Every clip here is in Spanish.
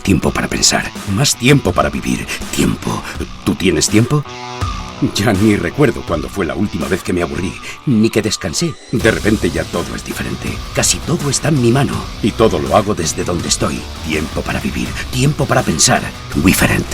tiempo para pensar, más tiempo para vivir. Tiempo. ¿Tú tienes tiempo? Ya ni recuerdo cuándo fue la última vez que me aburrí, ni que descansé. De repente ya todo es diferente. Casi todo está en mi mano. Y todo lo hago desde donde estoy. Tiempo para vivir, tiempo para pensar. Wiferent.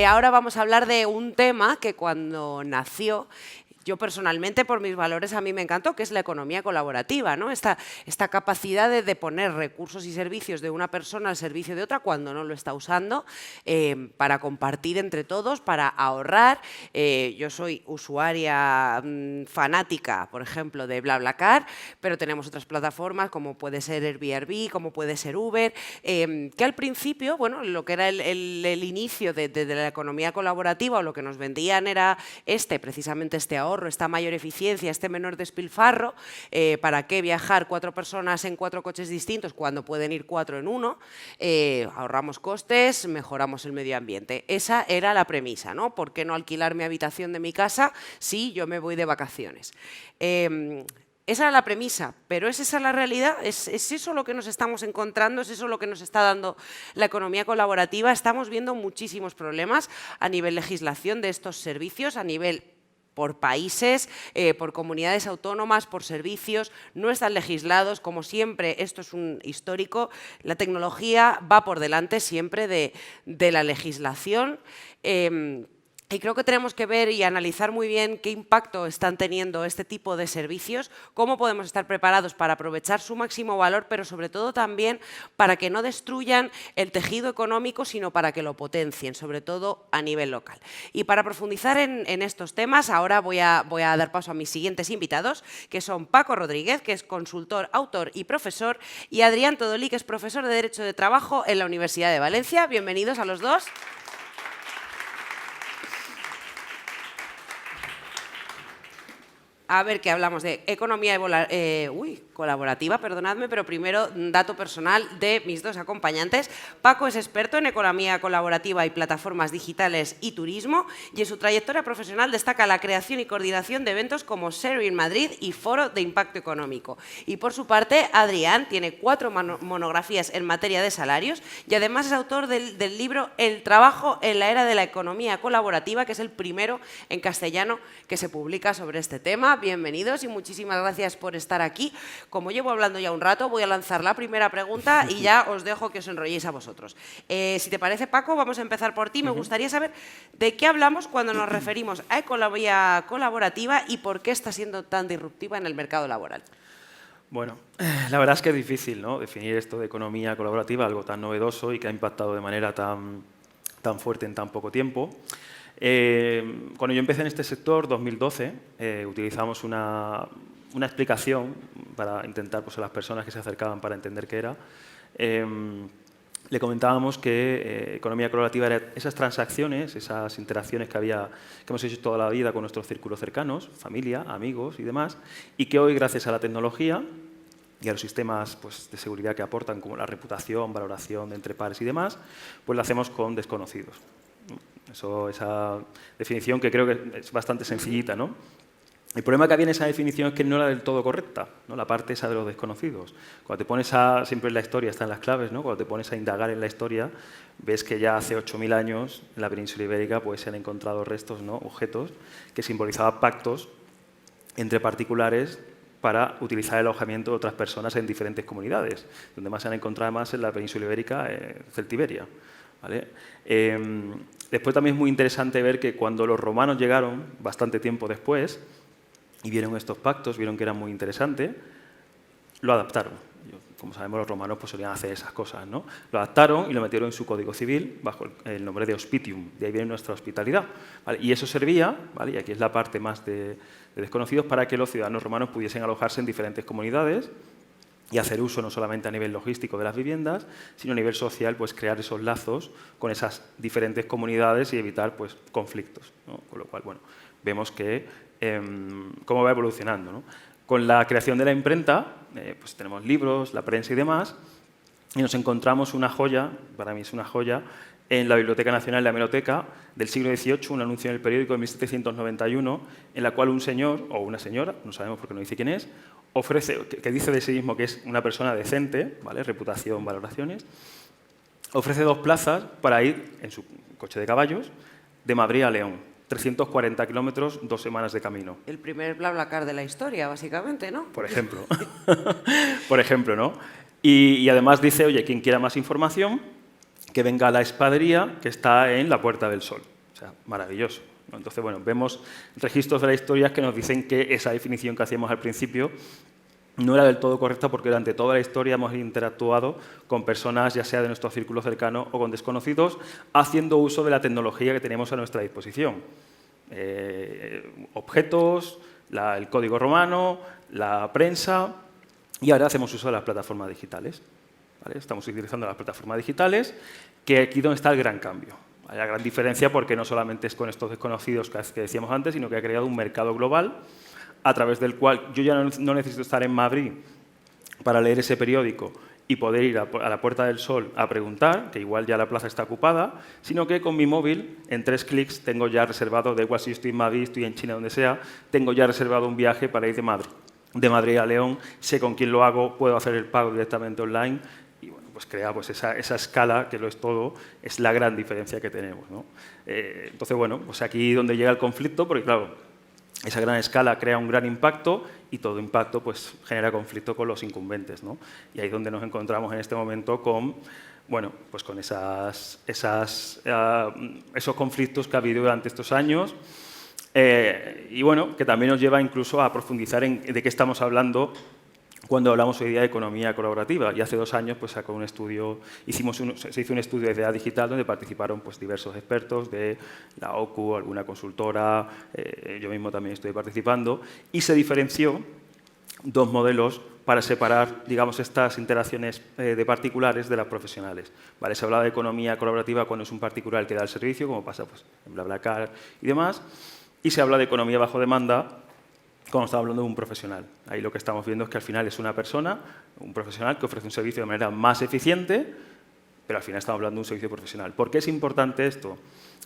Ahora vamos a hablar de un tema que cuando nació, yo personalmente, por mis valores, a mí me encantó, que es la economía colaborativa, ¿no? Esta capacidad de poner recursos y servicios de una persona al servicio de otra cuando no lo está usando, para compartir entre todos, para ahorrar. Yo soy usuaria fanática, por ejemplo, de BlaBlaCar, pero tenemos otras plataformas como puede ser Airbnb, como puede ser Uber, que al principio, bueno, lo que era el inicio de la economía colaborativa o lo que nos vendían era precisamente este ahorro, esta mayor eficiencia, este menor despilfarro. ¿Para qué viajar 4 personas en 4 coches distintos cuando pueden ir 4 en uno? Ahorramos costes, mejoramos el medio ambiente. Esa era la premisa, ¿no? ¿Por qué no alquilar mi habitación de mi casa si yo me voy de vacaciones? Esa era la premisa, pero ¿es esa la realidad? ¿Es eso lo que nos estamos encontrando? ¿Es eso lo que nos está dando la economía colaborativa? Estamos viendo muchísimos problemas a nivel legislación de estos servicios, a nivel por países, por comunidades autónomas, por servicios, no están legislados. Como siempre, esto es un histórico, la tecnología va por delante siempre de la legislación. Y creo que tenemos que ver y analizar muy bien qué impacto están teniendo este tipo de servicios, cómo podemos estar preparados para aprovechar su máximo valor, pero sobre todo también para que no destruyan el tejido económico, sino para que lo potencien, sobre todo a nivel local. Y para profundizar en estos temas, ahora voy a dar paso a mis siguientes invitados, que son Paco Rodríguez, que es consultor, autor y profesor, y Adrián Todolí, que es profesor de Derecho de Trabajo en la Universidad de Valencia. Bienvenidos a los dos. A ver, que hablamos de economía colaborativa, perdonadme, pero primero dato personal de mis dos acompañantes. Paco es experto en economía colaborativa y plataformas digitales y turismo, y en su trayectoria profesional destaca la creación y coordinación de eventos como Sharing Madrid y Foro de Impacto Económico. Y por su parte, Adrián tiene 4 monografías en materia de salarios y además es autor del libro El trabajo en la era de la economía colaborativa, que es el primero en castellano que se publica sobre este tema. Bienvenidos y muchísimas gracias por estar aquí. Como llevo hablando ya un rato, voy a lanzar la primera pregunta y ya os dejo que os enrolléis a vosotros. Si te parece, Paco, vamos a empezar por ti. Me gustaría saber de qué hablamos cuando nos referimos a economía colaborativa y por qué está siendo tan disruptiva en el mercado laboral. Bueno, la verdad es que es difícil, ¿no?, definir esto de economía colaborativa, algo tan novedoso y que ha impactado de manera tan fuerte en tan poco tiempo. Cuando yo empecé en este sector, 2012, utilizamos una explicación para intentar, pues, a las personas que se acercaban para entender qué era. Le comentábamos que economía colaborativa era esas transacciones, esas interacciones que hemos hecho toda la vida con nuestros círculos cercanos, familia, amigos y demás, y que hoy, gracias a la tecnología y a los sistemas, pues, de seguridad que aportan, como la reputación, valoración de entre pares y demás, pues lo hacemos con desconocidos. Esa definición que creo que es bastante sencillita, ¿no? El problema que había en esa definición es que no era del todo correcta, ¿no?, la parte esa de los desconocidos. Cuando te pones siempre en la historia están las claves, ¿no? Cuando te pones a indagar en la historia, ves que ya hace 8.000 años en la península ibérica pues, se han encontrado restos, ¿no?, objetos que simbolizaban pactos entre particulares para utilizar el alojamiento de otras personas en diferentes comunidades. Donde más se han encontrado más en la península ibérica, Celtiberia, ¿vale? Después también es muy interesante ver que cuando los romanos llegaron, bastante tiempo después, y vieron estos pactos, vieron que eran muy interesantes, lo adaptaron. Como sabemos, los romanos pues, solían hacer esas cosas, ¿no? Lo adaptaron y lo metieron en su código civil bajo el nombre de hospitium, de ahí viene nuestra hospitalidad, ¿vale? Y eso servía, ¿vale?, y aquí es la parte más de desconocidos, para que los ciudadanos romanos pudiesen alojarse en diferentes comunidades y hacer uso no solamente a nivel logístico de las viviendas, sino a nivel social, pues crear esos lazos con esas diferentes comunidades y evitar pues, conflictos, ¿no? Con lo cual, bueno, vemos que cómo va evolucionando, ¿no? Con la creación de la imprenta, pues tenemos libros, la prensa y demás, y nos encontramos una joya, para mí es una joya, en la Biblioteca Nacional de la Hemeroteca del siglo XVIII, un anuncio en el periódico de 1791, en la cual un señor, o una señora, no sabemos por qué no dice quién es, ofrece, que dice de sí mismo que es una persona decente, ¿vale? Reputación, valoraciones, ofrece 2 plazas para ir en su coche de caballos de Madrid a León. 340 kilómetros, 2 semanas de camino. El primer BlaBlaCar de la historia, básicamente, ¿no? Por ejemplo. Por ejemplo, ¿no? Y además dice, oye, quien quiera más información, que venga a la espadería que está en la Puerta del Sol. O sea, maravilloso, ¿no? Entonces, bueno, vemos registros de la historia que nos dicen que esa definición que hacíamos al principio no era del todo correcta porque durante toda la historia hemos interactuado con personas, ya sea de nuestro círculo cercano o con desconocidos, haciendo uso de la tecnología que tenemos a nuestra disposición. Objetos, el código romano, la prensa, y ahora hacemos uso de las plataformas digitales. ¿Vale? Estamos utilizando las plataformas digitales, que aquí es donde está el gran cambio. Hay la gran diferencia porque no solamente es con estos desconocidos que decíamos antes, sino que ha creado un mercado global a través del cual yo ya no necesito estar en Madrid para leer ese periódico y poder ir a la Puerta del Sol a preguntar, que igual ya la plaza está ocupada, sino que con mi móvil, en 3 clics, tengo ya reservado, da igual si estoy en Madrid, estoy en China, donde sea, tengo ya reservado un viaje para ir de Madrid a León, sé con quién lo hago, puedo hacer el pago directamente online y bueno, pues crea pues esa escala, que lo es todo, es la gran diferencia que tenemos, ¿no? Entonces, bueno, pues aquí donde llega el conflicto, porque claro, esa gran escala crea un gran impacto y todo impacto pues, genera conflicto con los incumbentes, ¿no? Y ahí es donde nos encontramos en este momento con, bueno, pues con esos conflictos que ha habido durante estos años y bueno, que también nos lleva incluso a profundizar en de qué estamos hablando cuando hablamos hoy día de economía colaborativa. Y hace 2 años pues, sacó un estudio, se hizo un estudio de idea digital donde participaron pues, diversos expertos de la OCU, alguna consultora, yo mismo también estoy participando, y se diferenció 2 modelos para separar, digamos, estas interacciones de particulares de las profesionales. ¿Vale? Se hablaba de economía colaborativa cuando es un particular el que da el servicio, como pasa pues, en BlaBlaCar y demás, y se habla de economía bajo demanda cuando estamos hablando de un profesional. Ahí lo que estamos viendo es que al final es una persona, un profesional que ofrece un servicio de manera más eficiente, pero al final estamos hablando de un servicio profesional. ¿Por qué es importante esto?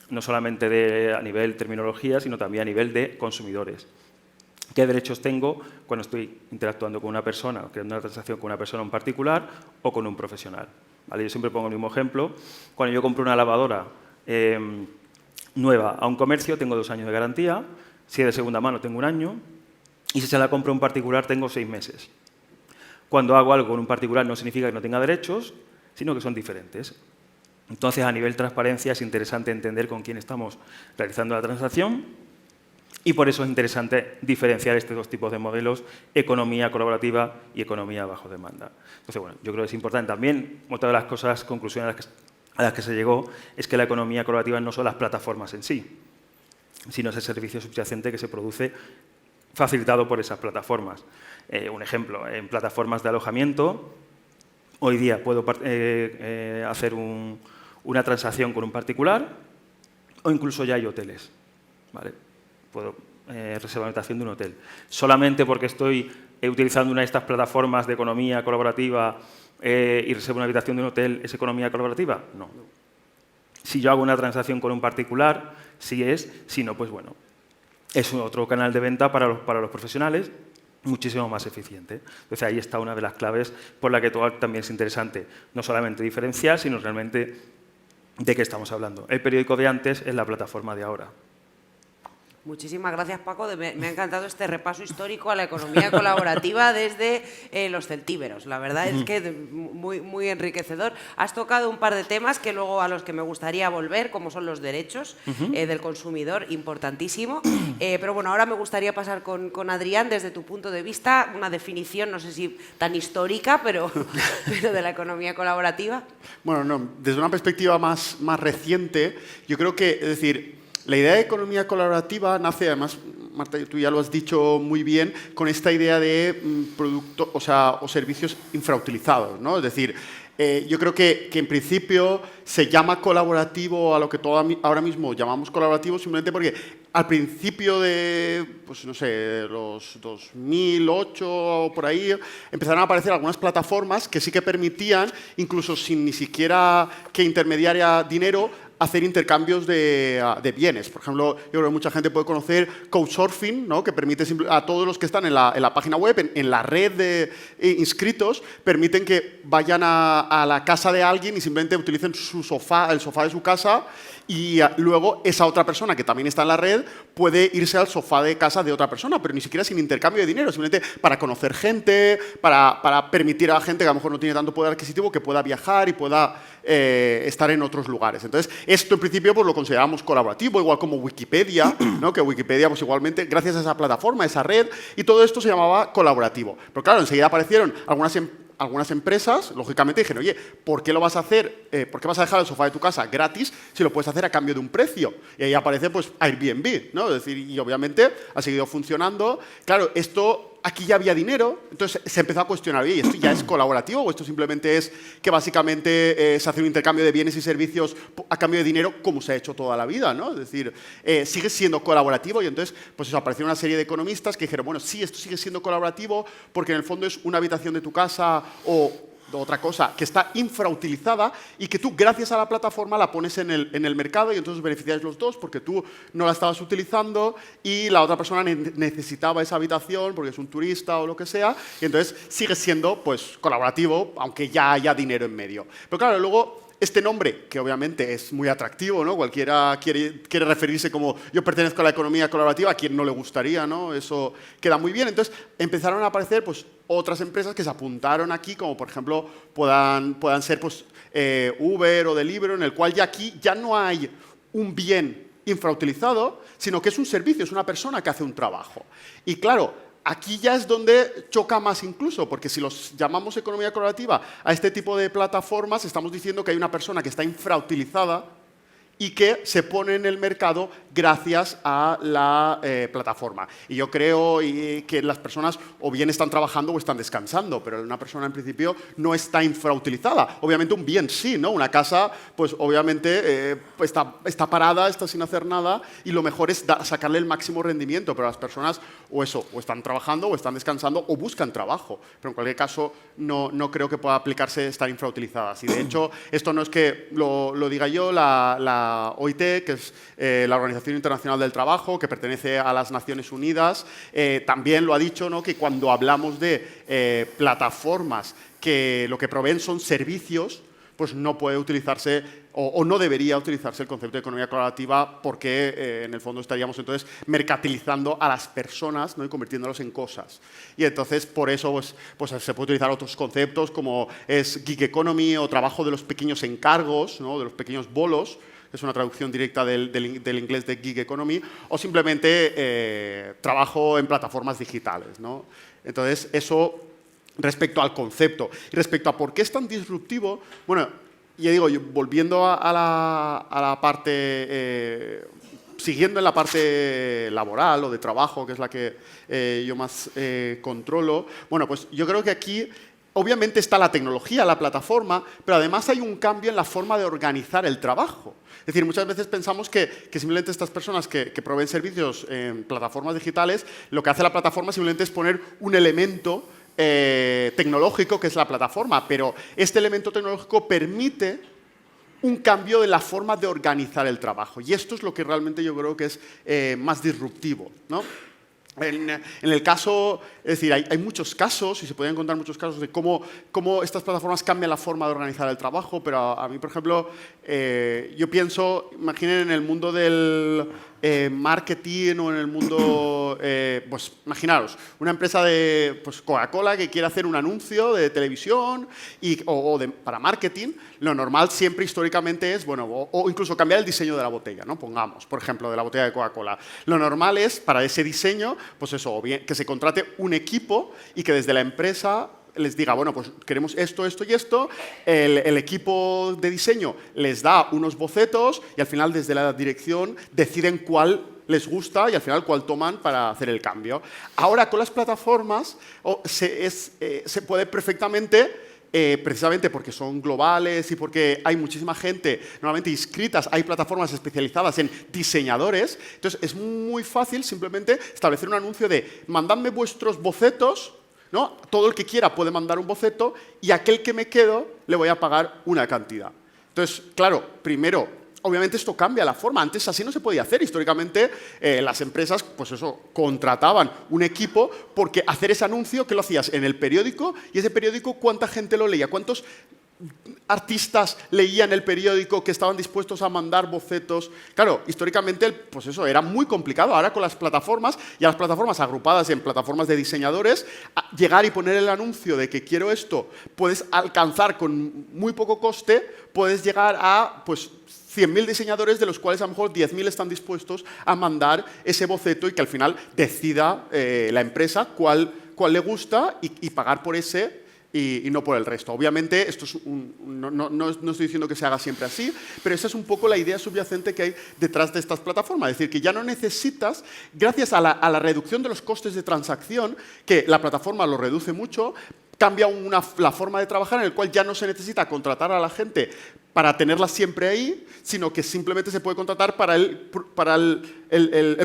No solamente a nivel terminología, sino también a nivel de consumidores. ¿Qué derechos tengo cuando estoy interactuando con una persona, creando una transacción con una persona en particular o con un profesional? ¿Vale? Yo siempre pongo el mismo ejemplo. Cuando yo compro una lavadora nueva a un comercio, tengo 2 años de garantía. Si es de segunda mano, tengo 1 año. Y si se la compro a un particular, tengo 6 meses. Cuando hago algo con un particular no significa que no tenga derechos, sino que son diferentes. Entonces, a nivel transparencia, es interesante entender con quién estamos realizando la transacción y por eso es interesante diferenciar estos 2 tipos de modelos, economía colaborativa y economía bajo demanda. Entonces, bueno, yo creo que es importante también, otra de las cosas, conclusiones a las que se llegó, es que la economía colaborativa no son las plataformas en sí, sino ese servicio subyacente que se produce facilitado por esas plataformas. Un ejemplo, en plataformas de alojamiento, hoy día puedo hacer una transacción con un particular o incluso ya hay hoteles. ¿Vale? Puedo reservar una habitación de un hotel. Solamente porque estoy utilizando una de estas plataformas de economía colaborativa y reservo una habitación de un hotel, ¿es economía colaborativa? No. Si yo hago una transacción con un particular, sí es, si no, pues bueno, es otro canal de venta para los profesionales, muchísimo más eficiente. Entonces, ahí está una de las claves por la que también es interesante, no solamente diferenciar, sino realmente de qué estamos hablando. El periódico de antes es la plataforma de ahora. Muchísimas gracias, Paco. Me ha encantado este repaso histórico a la economía colaborativa desde los celtíberos. La verdad es que muy, muy enriquecedor. Has tocado un par de temas que luego a los que me gustaría volver, como son los derechos del consumidor, importantísimo. Pero bueno, ahora me gustaría pasar con Adrián, desde tu punto de vista, una definición, no sé si tan histórica, pero de la economía colaborativa. Bueno, no, desde una perspectiva más reciente, yo creo que, es decir, la idea de economía colaborativa nace además Marta, tú ya lo has dicho muy bien, con esta idea de producto, o servicios infrautilizados, ¿no? Es decir, yo creo que en principio se llama colaborativo a lo que ahora mismo llamamos colaborativo simplemente porque al principio de, pues no sé, los 2008 o por ahí, empezaron a aparecer algunas plataformas que sí que permitían, incluso sin ni siquiera que intermediara dinero, hacer intercambios de bienes. Por ejemplo, yo creo que mucha gente puede conocer Couchsurfing, ¿no? Que permite a todos los que están en la página web, en la red de inscritos, permiten que vayan a la casa de alguien y simplemente utilicen su sofá, el sofá de su casa, y luego esa otra persona que también está en la red puede irse al sofá de casa de otra persona, pero ni siquiera sin intercambio de dinero, simplemente para conocer gente, para permitir a la gente que a lo mejor no tiene tanto poder adquisitivo que pueda viajar y pueda estar en otros lugares. Entonces, esto en principio pues, lo consideramos colaborativo, igual como Wikipedia, ¿no? Que Wikipedia pues igualmente, gracias a esa plataforma, a esa red, y todo esto se llamaba colaborativo. Pero claro, enseguida aparecieron algunas empresas, lógicamente, dijeron, oye, ¿por qué lo vas a hacer? ¿Por qué vas a dejar el sofá de tu casa gratis si lo puedes hacer a cambio de un precio? Y ahí aparece pues, Airbnb, ¿no? Es decir, y obviamente ha seguido funcionando. Claro, esto... Aquí ya había dinero, entonces se empezó a cuestionar, oye, ¿esto ya es colaborativo o esto simplemente es que básicamente se hace un intercambio de bienes y servicios a cambio de dinero como se ha hecho toda la vida, ¿no? Es decir, sigue siendo colaborativo y entonces pues eso, apareció una serie de economistas que dijeron, bueno, sí, esto sigue siendo colaborativo porque en el fondo es una habitación de tu casa o otra cosa que está infrautilizada y que tú, gracias a la plataforma, la pones en el mercado y entonces beneficiáis los dos porque tú no la estabas utilizando y la otra persona necesitaba esa habitación porque es un turista o lo que sea y entonces sigue siendo pues, colaborativo, aunque ya haya dinero en medio. Pero claro, luego... Este nombre, que obviamente es muy atractivo, ¿no? Cualquiera quiere referirse como yo pertenezco a la economía colaborativa, a quien no le gustaría, ¿no? Eso queda muy bien. Entonces empezaron a aparecer pues, otras empresas que se apuntaron aquí, como por ejemplo puedan ser pues, Uber o Deliveroo, en el cual ya aquí ya no hay un bien infrautilizado, sino que es un servicio, es una persona que hace un trabajo. Y claro, aquí ya es donde choca más incluso, porque si los llamamos economía colaborativa a este tipo de plataformas, estamos diciendo que hay una persona que está infrautilizada y que se pone en el mercado gracias a la plataforma. Y yo creo que las personas o bien están trabajando o están descansando, pero una persona en principio no está infrautilizada. Obviamente un bien sí, ¿no? Una casa, pues obviamente está parada, está sin hacer nada y lo mejor es sacarle el máximo rendimiento, pero las personas o están trabajando o están descansando o buscan trabajo. Pero en cualquier caso no creo que pueda aplicarse estar infrautilizadas. Y de hecho, esto no es que lo diga yo, la OIT, que es la Organización Internacional del Trabajo, que pertenece a las Naciones Unidas, también lo ha dicho, ¿no? Que cuando hablamos de plataformas que lo que proveen son servicios, pues no puede utilizarse o no debería utilizarse el concepto de economía colaborativa porque en el fondo estaríamos entonces mercantilizando a las personas, ¿no? Y convirtiéndolos en cosas. Y entonces por eso pues se puede utilizar otros conceptos como es gig economy o trabajo de los pequeños encargos, ¿no? De los pequeños bolos, es una traducción directa del inglés de gig economy, o simplemente trabajo en plataformas digitales, ¿no? Entonces, eso respecto al concepto. Y respecto a por qué es tan disruptivo, bueno, ya digo, volviendo a la parte, siguiendo en la parte laboral o de trabajo, que es la que yo más controlo, bueno, pues yo creo que aquí obviamente está la tecnología, la plataforma, pero además hay un cambio en la forma de organizar el trabajo. Es decir, muchas veces pensamos que simplemente estas personas que proveen servicios en plataformas digitales, lo que hace la plataforma simplemente es poner un elemento tecnológico que es la plataforma, pero este elemento tecnológico permite un cambio en la forma de organizar el trabajo. Y esto es lo que realmente yo creo que es más disruptivo, ¿no? En el caso, es decir, hay muchos casos, y se pueden encontrar muchos casos de cómo estas plataformas cambian la forma de organizar el trabajo, pero a mí, por ejemplo, yo pienso, imaginen en el mundo del marketing o en el mundo, pues imaginaros, una empresa de pues, Coca-Cola que quiere hacer un anuncio de televisión para marketing, lo normal siempre históricamente es, bueno, o incluso cambiar el diseño de la botella, ¿no? Pongamos, por ejemplo, de la botella de Coca-Cola. Lo normal es, para ese diseño, pues eso, o bien que se contrate un equipo y que desde la empresa les diga, bueno, pues queremos esto, esto y esto, el equipo de diseño les da unos bocetos y al final desde la dirección deciden cuál les gusta y al final cuál toman para hacer el cambio. Ahora con las plataformas se puede perfectamente, precisamente porque son globales y porque hay muchísima gente normalmente inscritas, hay plataformas especializadas en diseñadores, entonces es muy fácil simplemente establecer un anuncio de mandadme vuestros bocetos, ¿no? Todo el que quiera puede mandar un boceto y aquel que me quedo le voy a pagar una cantidad. Entonces, claro, primero, obviamente esto cambia la forma. Antes así no se podía hacer. Históricamente las empresas, pues eso, contrataban un equipo porque hacer ese anuncio, ¿qué lo hacías? En el periódico, y ese periódico, ¿cuánta gente lo leía? ¿Cuántos artistas leían el periódico que estaban dispuestos a mandar bocetos? Claro, históricamente, pues eso, era muy complicado. Ahora con las plataformas, y a las plataformas agrupadas en plataformas de diseñadores, llegar y poner el anuncio de que quiero esto, puedes alcanzar con muy poco coste, puedes llegar a, pues, 100.000 diseñadores, de los cuales a lo mejor 10.000 están dispuestos a mandar ese boceto y que al final decida la empresa cuál le gusta y pagar por ese y no por el resto. Obviamente, esto es no estoy diciendo que se haga siempre así, pero esa es un poco la idea subyacente que hay detrás de estas plataformas. Es decir, que ya no necesitas, gracias a la reducción de los costes de transacción, que la plataforma lo reduce mucho, cambia la forma de trabajar en el cual ya no se necesita contratar a la gente para tenerla siempre ahí, sino que simplemente se puede contratar para el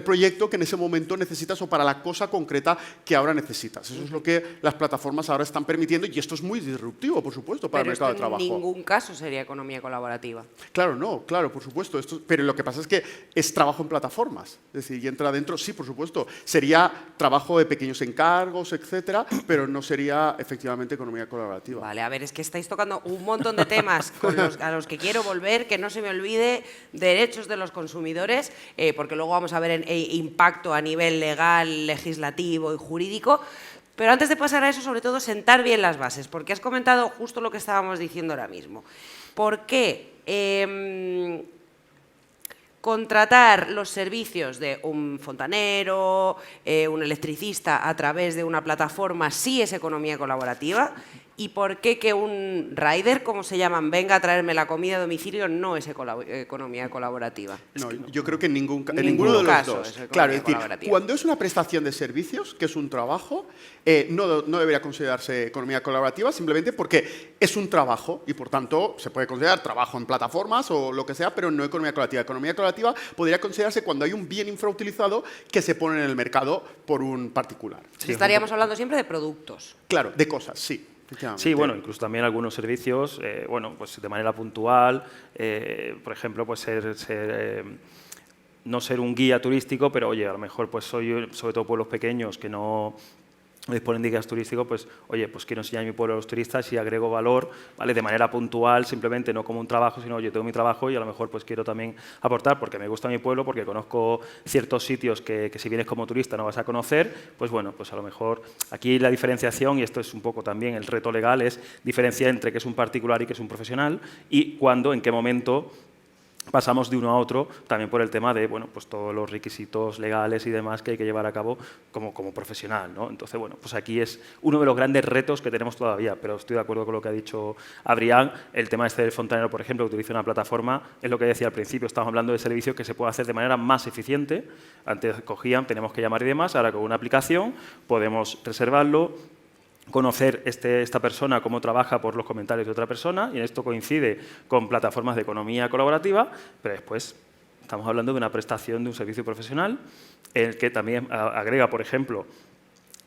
proyecto que en ese momento necesitas o para la cosa concreta que ahora necesitas. Eso es lo que las plataformas ahahora están permitiendo y esto es muy disruptivo, por supuesto, para el mercado de trabajo. Pero en ningún caso sería economía colaborativa. Claro, no, claro, por supuesto. Pero lo que pasa es que es trabajo en plataformas. Es decir, y entra dentro, sí, por supuesto. Sería trabajo de pequeños encargos, etcétera, pero no sería efectivamente economía colaborativa. Vale, a ver, es que estáis tocando un montón de temas a los que quiero volver, que no se me olvide, derechos de los consumidores, porque luego vamos a ver impacto a nivel legal, legislativo y jurídico. Pero antes de pasar a eso, sobre todo, sentar bien las bases, porque has comentado justo lo que estábamos diciendo ahora mismo. ¿Por qué contratar los servicios de un fontanero, un electricista a través de una plataforma sí es economía colaborativa? ¿Y por qué que un rider, como se llaman, venga a traerme la comida a domicilio no es economía colaborativa? No, yo creo que en ninguno de los dos. Claro, es decir, cuando es una prestación de servicios, que es un trabajo, no debería considerarse economía colaborativa simplemente porque es un trabajo y, por tanto, se puede considerar trabajo en plataformas o lo que sea, pero no economía colaborativa. Economía colaborativa podría considerarse cuando hay un bien infrautilizado que se pone en el mercado por un particular. Sí, estaríamos hablando siempre de productos. Claro, de cosas, sí. Sí, bueno, incluso también algunos servicios, bueno, pues de manera puntual, por ejemplo, pues no ser un guía turístico, pero oye, a lo mejor pues soy, sobre todo pueblos pequeños que no disponen de guías turísticos, pues oye, pues quiero enseñar a mi pueblo a los turistas y agrego valor, ¿vale? De manera puntual, simplemente no como un trabajo, sino oye, tengo mi trabajo y a lo mejor pues quiero también aportar porque me gusta mi pueblo, porque conozco ciertos sitios que si vienes como turista no vas a conocer, pues bueno, pues a lo mejor aquí la diferenciación, y esto es un poco también el reto legal, es diferenciar entre qué es un particular y qué es un profesional y cuándo, en qué momento pasamos de uno a otro, también por el tema de, bueno, pues todos los requisitos legales y demás que hay que llevar a cabo como profesional, ¿no? Entonces, bueno, pues aquí es uno de los grandes retos que tenemos todavía, pero estoy de acuerdo con lo que ha dicho Adrián. El tema este del fontanero, por ejemplo, que utiliza una plataforma, es lo que decía al principio, estamos hablando de servicios que se puede hacer de manera más eficiente. Antes cogían, tenemos que llamar y demás, ahora con una aplicación podemos reservarlo, conocer esta persona cómo trabaja por los comentarios de otra persona, y esto coincide con plataformas de economía colaborativa, pero después estamos hablando de una prestación de un servicio profesional en el que también agrega, por ejemplo,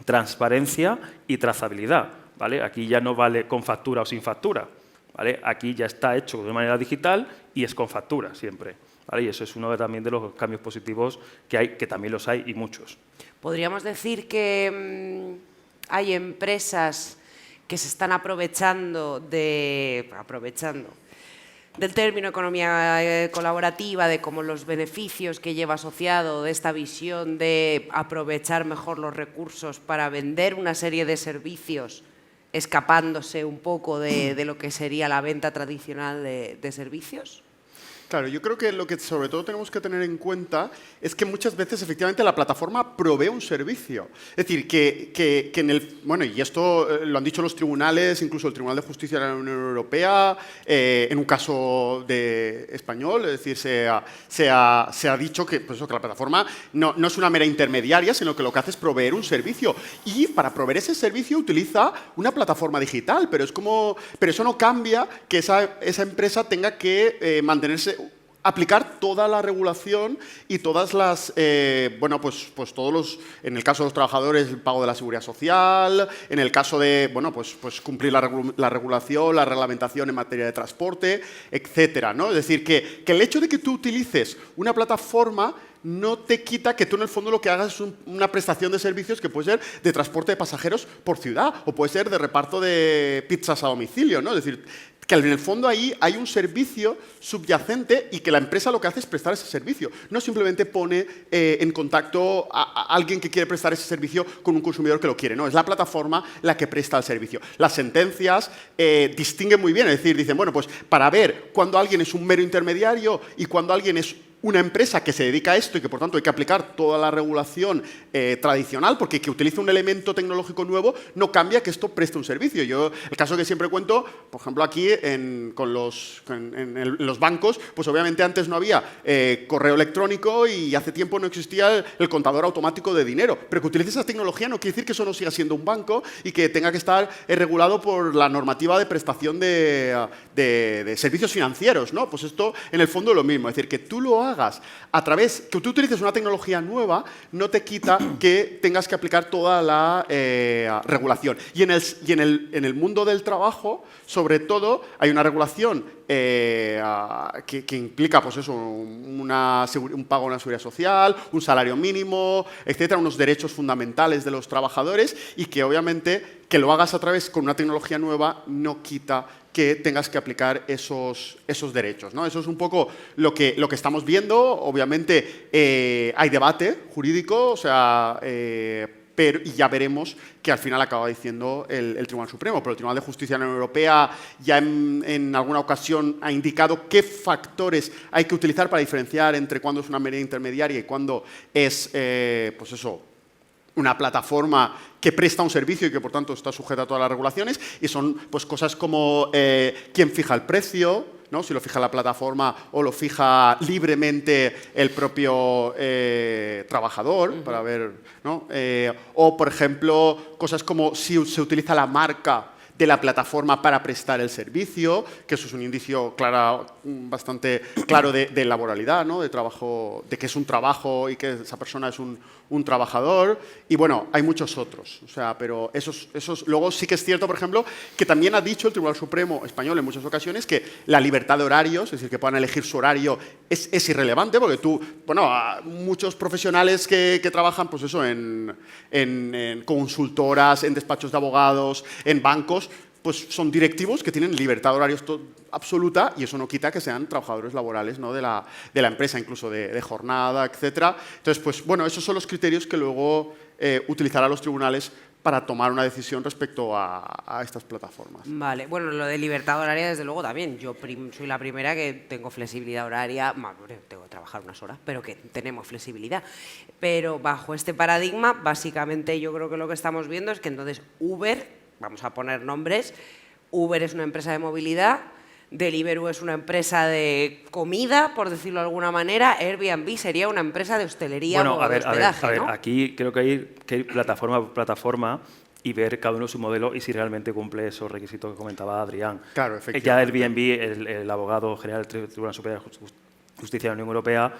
transparencia y trazabilidad, ¿vale? Aquí ya no vale con factura o sin factura, ¿vale? Aquí ya está hecho de manera digital y es con factura siempre, ¿vale? Y eso es uno también de los cambios positivos que hay, que también los hay y muchos. Podríamos decir que hay empresas que se están aprovechando del término economía colaborativa, de como los beneficios que lleva asociado, de esta visión de aprovechar mejor los recursos para vender una serie de servicios, escapándose un poco de lo que sería la venta tradicional de servicios. Claro, yo creo que lo que sobre todo tenemos que tener en cuenta es que muchas veces efectivamente la plataforma provee un servicio. Es decir, que en el... Bueno, y esto lo han dicho los tribunales, incluso el Tribunal de Justicia de la Unión Europea, en un caso español, es decir, se ha dicho que, pues eso, que la plataforma no es una mera intermediaria, sino que lo que hace es proveer un servicio. Y para proveer ese servicio utiliza una plataforma digital, pero eso no cambia que esa empresa tenga que mantenerse, aplicar toda la regulación y todas las, bueno, pues todos los, en el caso de los trabajadores, el pago de la seguridad social, en el caso de, bueno, pues cumplir la regulación, la reglamentación en materia de transporte, etcétera, ¿no? Es decir, que el hecho de que tú utilices una plataforma no te quita que tú en el fondo lo que hagas es una prestación de servicios que puede ser de transporte de pasajeros por ciudad o puede ser de reparto de pizzas a domicilio, ¿no? Es decir, que en el fondo ahí hay un servicio subyacente y que la empresa lo que hace es prestar ese servicio. No simplemente pone en contacto a alguien que quiere prestar ese servicio con un consumidor que lo quiere, no, es la plataforma la que presta el servicio. Las sentencias distinguen muy bien, es decir, dicen, bueno, pues para ver cuándo alguien es un mero intermediario y cuándo alguien es una empresa que se dedica a esto y que, por tanto, hay que aplicar toda la regulación tradicional, porque que utilice un elemento tecnológico nuevo no cambia que esto preste un servicio. Yo, el caso que siempre cuento, por ejemplo, aquí en los bancos, pues obviamente antes no había correo electrónico y hace tiempo no existía el contador automático de dinero. Pero que utilice esa tecnología no quiere decir que eso no siga siendo un banco y que tenga que estar regulado por la normativa de prestación de servicios financieros, ¿no? Pues esto, en el fondo, es lo mismo. Es decir, que tú lo hagas a través, que tú utilices una tecnología nueva, no te quita que tengas que aplicar toda la regulación. Y en el mundo del trabajo, sobre todo, hay una regulación que implica, pues eso, un pago de una seguridad social, un salario mínimo, etcétera, unos derechos fundamentales de los trabajadores y que, obviamente, que lo hagas a través con una tecnología nueva no quita que tengas que aplicar esos derechos, ¿no? Eso es un poco lo que estamos viendo. Obviamente hay debate jurídico, o sea, y ya veremos que al final acaba diciendo el Tribunal Supremo. Pero el Tribunal de Justicia de la Unión Europea ya en alguna ocasión ha indicado qué factores hay que utilizar para diferenciar entre cuándo es una medida intermediaria y cuándo es, pues eso, una plataforma que presta un servicio y que, por tanto, está sujeta a todas las regulaciones. Y son pues, cosas como quién fija el precio, ¿no? Si lo fija la plataforma o lo fija libremente el propio trabajador, para ver, ¿no? O, por ejemplo, cosas como si se utiliza la marca de la plataforma para prestar el servicio, que eso es un indicio bastante claro de laboralidad, ¿no? De trabajo, de que es un trabajo y que esa persona es un trabajador. Y bueno, hay muchos otros. O sea, pero esos luego sí que es cierto, por ejemplo, que también ha dicho el Tribunal Supremo español en muchas ocasiones que la libertad de horarios, es decir, que puedan elegir su horario, es irrelevante, porque muchos profesionales que trabajan, pues eso, en consultoras, en despachos de abogados, en bancos, pues son directivos que tienen libertad de horarios absoluta y eso no quita que sean trabajadores laborales, ¿no? de la empresa, incluso de jornada, etcétera. Entonces, pues bueno, esos son los criterios que luego utilizarán los tribunales para tomar una decisión respecto a estas plataformas. Vale, bueno, lo de libertad horaria, desde luego, también. Yo soy la primera que tengo flexibilidad horaria, tengo que trabajar unas horas, pero que tenemos flexibilidad. Pero bajo este paradigma, básicamente yo creo que lo que estamos viendo es que entonces Uber, vamos a poner nombres, Uber es una empresa de movilidad, Deliveroo es una empresa de comida, por decirlo de alguna manera, Airbnb sería una empresa de hostelería o de hospedaje, a ver, ¿no? aquí creo que hay que ir plataforma por plataforma y ver cada uno su modelo y si realmente cumple esos requisitos que comentaba Adrián. Claro, efectivamente. Ya Airbnb, el abogado general del Tribunal Superior de Justicia de la Unión Europea,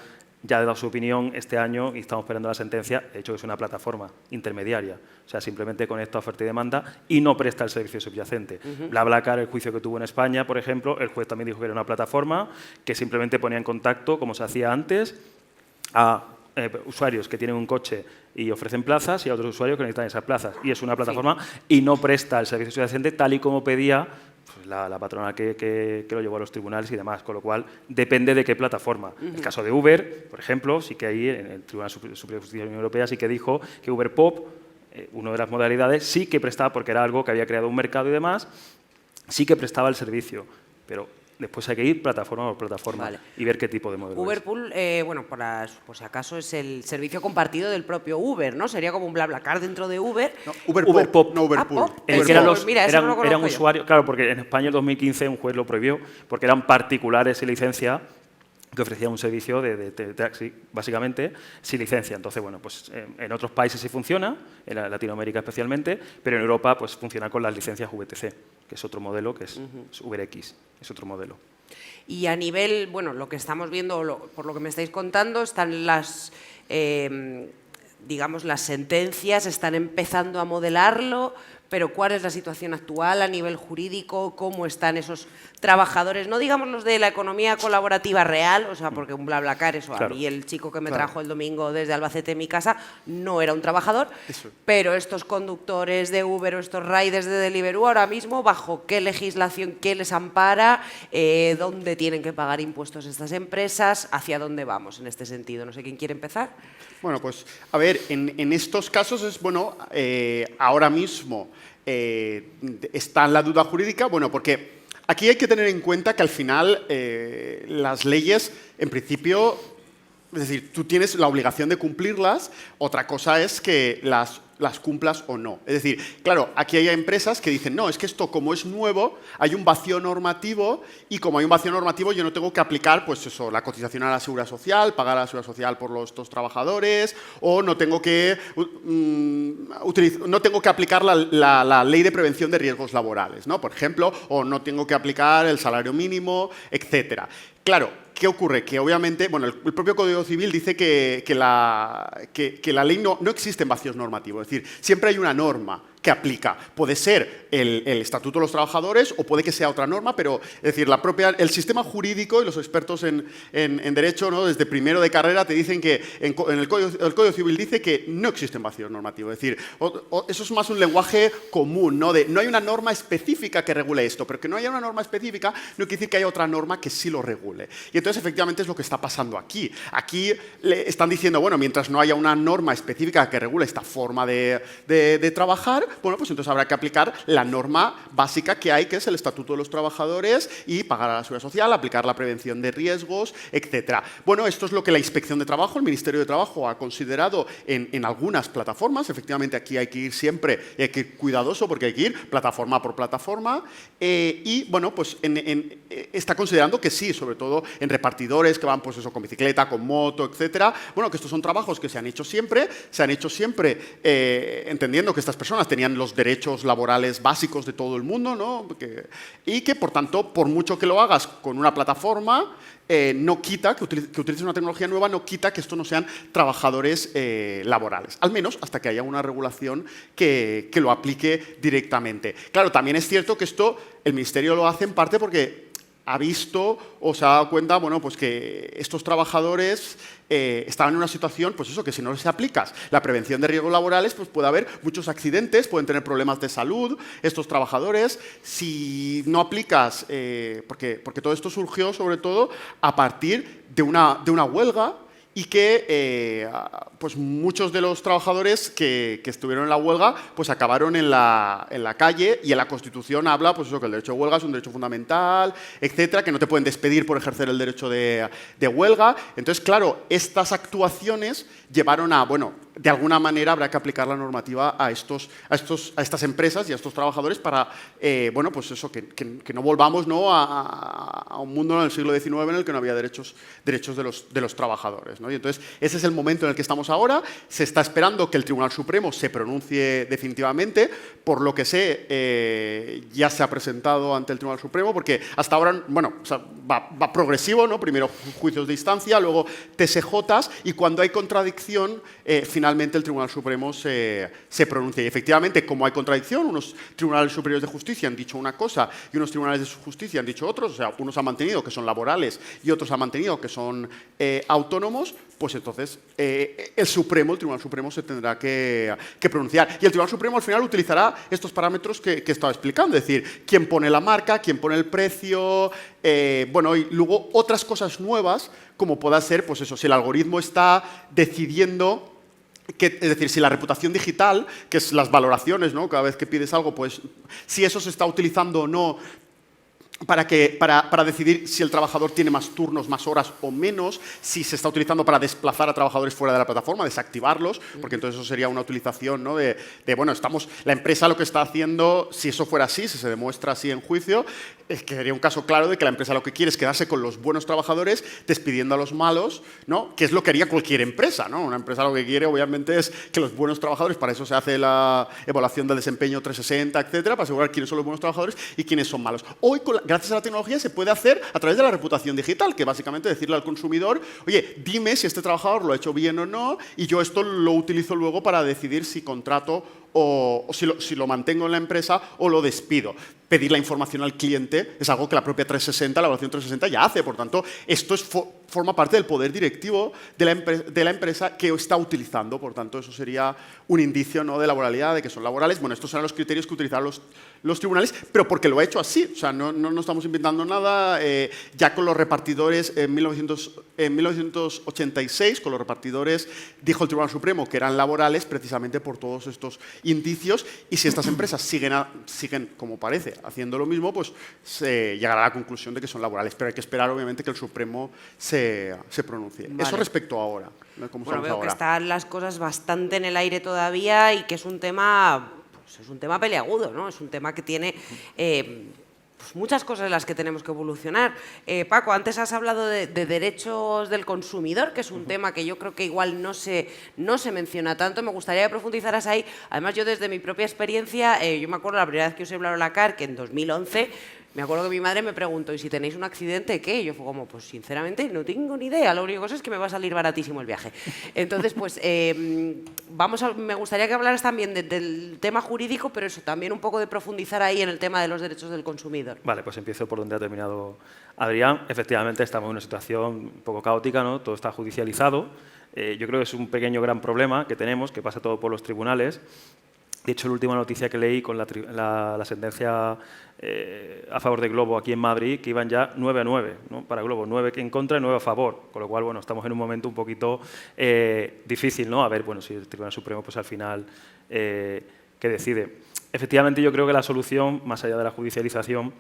ya ha dado su opinión este año y estamos esperando la sentencia. De hecho, es una plataforma intermediaria. O sea, simplemente conecta oferta y demanda y no presta el servicio subyacente. BlaBlaCar, el juicio que tuvo en España, por ejemplo, el juez también dijo que era una plataforma que simplemente ponía en contacto, como se hacía antes, a usuarios que tienen un coche y ofrecen plazas y a otros usuarios que necesitan esas plazas. Y es una plataforma y no presta el servicio subyacente tal y como pedía la patronal que lo llevó a los tribunales y demás, con lo cual depende de qué plataforma. El caso de Uber, por ejemplo, sí que ahí en el Tribunal Superior de Justicia de la Unión Europea sí que dijo que Uber Pop, una de las modalidades, sí que prestaba, porque era algo que había creado un mercado y demás, sí que prestaba el servicio, pero Después hay que ir plataforma por plataforma Vale. y ver qué tipo de modelo es. Uberpool, bueno, por si acaso es el servicio compartido del propio Uber, ¿no? Sería como un BlaBlaCar dentro de Uber. No, Uberpop. no Uberpool. Ah, Pop. En el que Uberpop. eran, Pues mira, eso no lo conozco eran yo. usuarios, claro, porque en España en 2015 un juez lo prohibió, porque eran particulares sin licencia que ofrecían un servicio de taxi, básicamente, sin licencia. Entonces, bueno, pues en otros países sí funciona, en Latinoamérica especialmente, pero en Europa pues funciona con las licencias VTC, que es otro modelo, que es UberX, es otro modelo. Y a nivel, bueno, lo que estamos viendo, por lo que me estáis contando, están las, digamos, las sentencias, están empezando a modelarlo, pero ¿cuál es la situación actual a nivel jurídico? ¿Cómo están esos trabajadores? No digamos los de la economía colaborativa real, o sea, porque un BlaBlaCar, eso, Claro. a mí el chico que me Claro. trajo el domingo desde Albacete a mi casa no era un trabajador, Eso. pero estos conductores de Uber o estos riders de Deliveroo ahora mismo, ¿bajo qué legislación, qué les ampara? ¿Dónde tienen que pagar impuestos estas empresas? ¿Hacia dónde vamos en este sentido? No sé quién quiere empezar. Bueno, pues a ver, en estos casos es, bueno, ahora mismo está en la duda jurídica, bueno, porque aquí hay que tener en cuenta que al final las leyes, en principio, es decir, tú tienes la obligación de cumplirlas, otra cosa es que las cumplas o no. Es decir, claro, aquí hay empresas que dicen, no, es que esto como es nuevo, hay un vacío normativo y como hay un vacío normativo yo no tengo que aplicar, pues eso, la cotización a la seguridad social, pagar a la seguridad social por estos trabajadores, o no tengo que, no tengo que aplicar la ley de prevención de riesgos laborales, ¿no? Por ejemplo, o no tengo que aplicar el salario mínimo, etcétera. Claro, ¿qué ocurre? Que obviamente, bueno, el propio Código Civil dice que la ley no existe en vacíos normativos. Es decir, siempre hay una norma que aplica. Puede ser el Estatuto de los Trabajadores o puede que sea otra norma, pero es decir, el sistema jurídico y los expertos en derecho, ¿no? Desde primero de carrera te dicen que el Código Civil dice que no existen vacíos normativos. Es decir, eso es más un lenguaje común, ¿no? No hay una norma específica que regule esto, pero que no haya una norma específica no quiere decir que haya otra norma que sí lo regule. Y entonces, efectivamente, es lo que está pasando aquí. Aquí le están diciendo, bueno, mientras no haya una norma específica que regule esta forma de trabajar, bueno, pues entonces habrá que aplicar la norma básica que hay, que es el Estatuto de los Trabajadores, y pagar a la Seguridad Social, aplicar la prevención de riesgos, etcétera. Bueno, esto es lo que la Inspección de Trabajo, el Ministerio de Trabajo, ha considerado en algunas plataformas. Efectivamente, aquí hay que ir siempre, y hay que ir cuidadoso porque hay que ir plataforma por plataforma. Y, bueno, pues está considerando que sí, sobre todo en repartidores que van, pues eso, con bicicleta, con moto, etcétera. Bueno, que estos son trabajos que se han hecho siempre entendiendo que estas personas tenían los derechos laborales básicos de todo el mundo, ¿no? Y que, por tanto, por mucho que lo hagas con una plataforma, no quita, que utilices una tecnología nueva, no quita que estos no sean trabajadores laborales. Al menos hasta que haya una regulación que lo aplique directamente. Claro, también es cierto que esto el Ministerio lo hace en parte porque ha visto o se ha dado cuenta, bueno, pues que estos trabajadores estaban en una situación, pues eso, que si no les aplicas la prevención de riesgos laborales, pues puede haber muchos accidentes, pueden tener problemas de salud estos trabajadores. Si no aplicas, porque todo esto surgió sobre todo a partir de una huelga, y que pues muchos de los trabajadores que estuvieron en la huelga pues acabaron en la calle, y en la Constitución habla, pues eso, que el derecho de huelga es un derecho fundamental, etcétera, que no te pueden despedir por ejercer el derecho de huelga. Entonces, claro, estas actuaciones llevaron a, bueno, de alguna manera habrá que aplicar la normativa a estas empresas y a estos trabajadores para, bueno, pues eso, que no volvamos, ¿no?, a un mundo en el siglo XIX en el que no había derechos de los trabajadores, ¿no? Y entonces, ese es el momento en el que estamos ahora. Se está esperando que el Tribunal Supremo se pronuncie definitivamente. Por lo que sé, ya se ha presentado ante el Tribunal Supremo, porque hasta ahora, bueno, o sea, va progresivo, ¿no? Primero juicios de instancia, luego TSJs, y cuando hay contradicción, finalmente el Tribunal Supremo se pronuncia. Y efectivamente, como hay contradicción, unos tribunales superiores de justicia han dicho una cosa y unos tribunales de justicia han dicho otros, o sea, unos han mantenido que son laborales y otros han mantenido que son autónomos, pues entonces el Tribunal Supremo se tendrá que pronunciar. Y el Tribunal Supremo al final utilizará estos parámetros que he estado explicando, es decir, quién pone la marca, quién pone el precio, bueno, y luego otras cosas nuevas, como pueda ser, pues eso, si el algoritmo está decidiendo, es decir, si la reputación digital, que es las valoraciones, ¿no?, cada vez que pides algo, pues si eso se está utilizando o no para decidir si el trabajador tiene más turnos, más horas o menos, si se está utilizando para desplazar a trabajadores fuera de la plataforma, desactivarlos, porque entonces eso sería una utilización, ¿no? Bueno, la empresa lo que está haciendo, si eso fuera así, si se demuestra así en juicio, es que sería un caso claro de que la empresa lo que quiere es quedarse con los buenos trabajadores, despidiendo a los malos, ¿no? Que es lo que haría cualquier empresa, ¿no? Una empresa lo que quiere, obviamente, es que los buenos trabajadores, para eso se hace la evaluación del desempeño 360, etcétera, para asegurar quiénes son los buenos trabajadores y quiénes son malos. Hoy, gracias a la tecnología, se puede hacer a través de la reputación digital, que básicamente decirle al consumidor, oye, dime si este trabajador lo ha hecho bien o no, y yo esto lo utilizo luego para decidir si contrato o si lo mantengo en la empresa o lo despido. Pedir la información al cliente es algo que la propia 360, la evaluación 360 ya hace. Por tanto, esto forma parte del poder directivo de la empresa que está utilizando. Por tanto, eso sería un indicio, ¿no?, de laboralidad, de que son laborales. Bueno, estos serán los criterios que utilizarán los tribunales, pero porque lo ha hecho así. O sea, no estamos inventando nada. Ya con los repartidores en 1986, con los repartidores, dijo el Tribunal Supremo que eran laborales precisamente por todos estos indicios. Y si estas empresas siguen como parece, haciendo lo mismo, pues se llegará a la conclusión de que son laborales. Pero hay que esperar, obviamente, que el Supremo se pronuncie. Vale. Eso respecto a ahora. ¿No? ¿Cómo Bueno, estamos veo ahora? que están las cosas bastante en el aire todavía y que es un tema, pues es un tema peliagudo, ¿no? Es un tema que tiene pues muchas cosas en las que tenemos que evolucionar. Paco, antes has hablado de derechos del consumidor, que es un tema que yo creo que igual no se menciona tanto. Me gustaría que profundizaras ahí. Además, yo desde mi propia experiencia, yo me acuerdo la primera vez que usé BlaBlaCar, que en 2011, me acuerdo que mi madre me preguntó, ¿y si tenéis un accidente, qué? Y yo fue como, pues sinceramente no tengo ni idea, lo único que sé es que me va a salir baratísimo el viaje. Entonces, pues me gustaría que hablaras también del tema jurídico, pero eso, también un poco de profundizar ahí en el tema de los derechos del consumidor. Vale, pues empiezo por donde ha terminado Adrián. Efectivamente, estamos en una situación un poco caótica, ¿no? Todo está judicializado. Yo creo que es un pequeño gran problema que tenemos, que pasa todo por los tribunales. De hecho, la última noticia que leí con la sentencia a favor de Globo aquí en Madrid, que iban ya 9-9, ¿no?, para Globo, 9 en contra y 9 a favor, con lo cual, bueno, estamos en un momento un poquito difícil, ¿no? A ver, bueno, si el Tribunal Supremo, pues al final, ¿qué decide? Efectivamente, yo creo que la solución, más allá de la judicialización,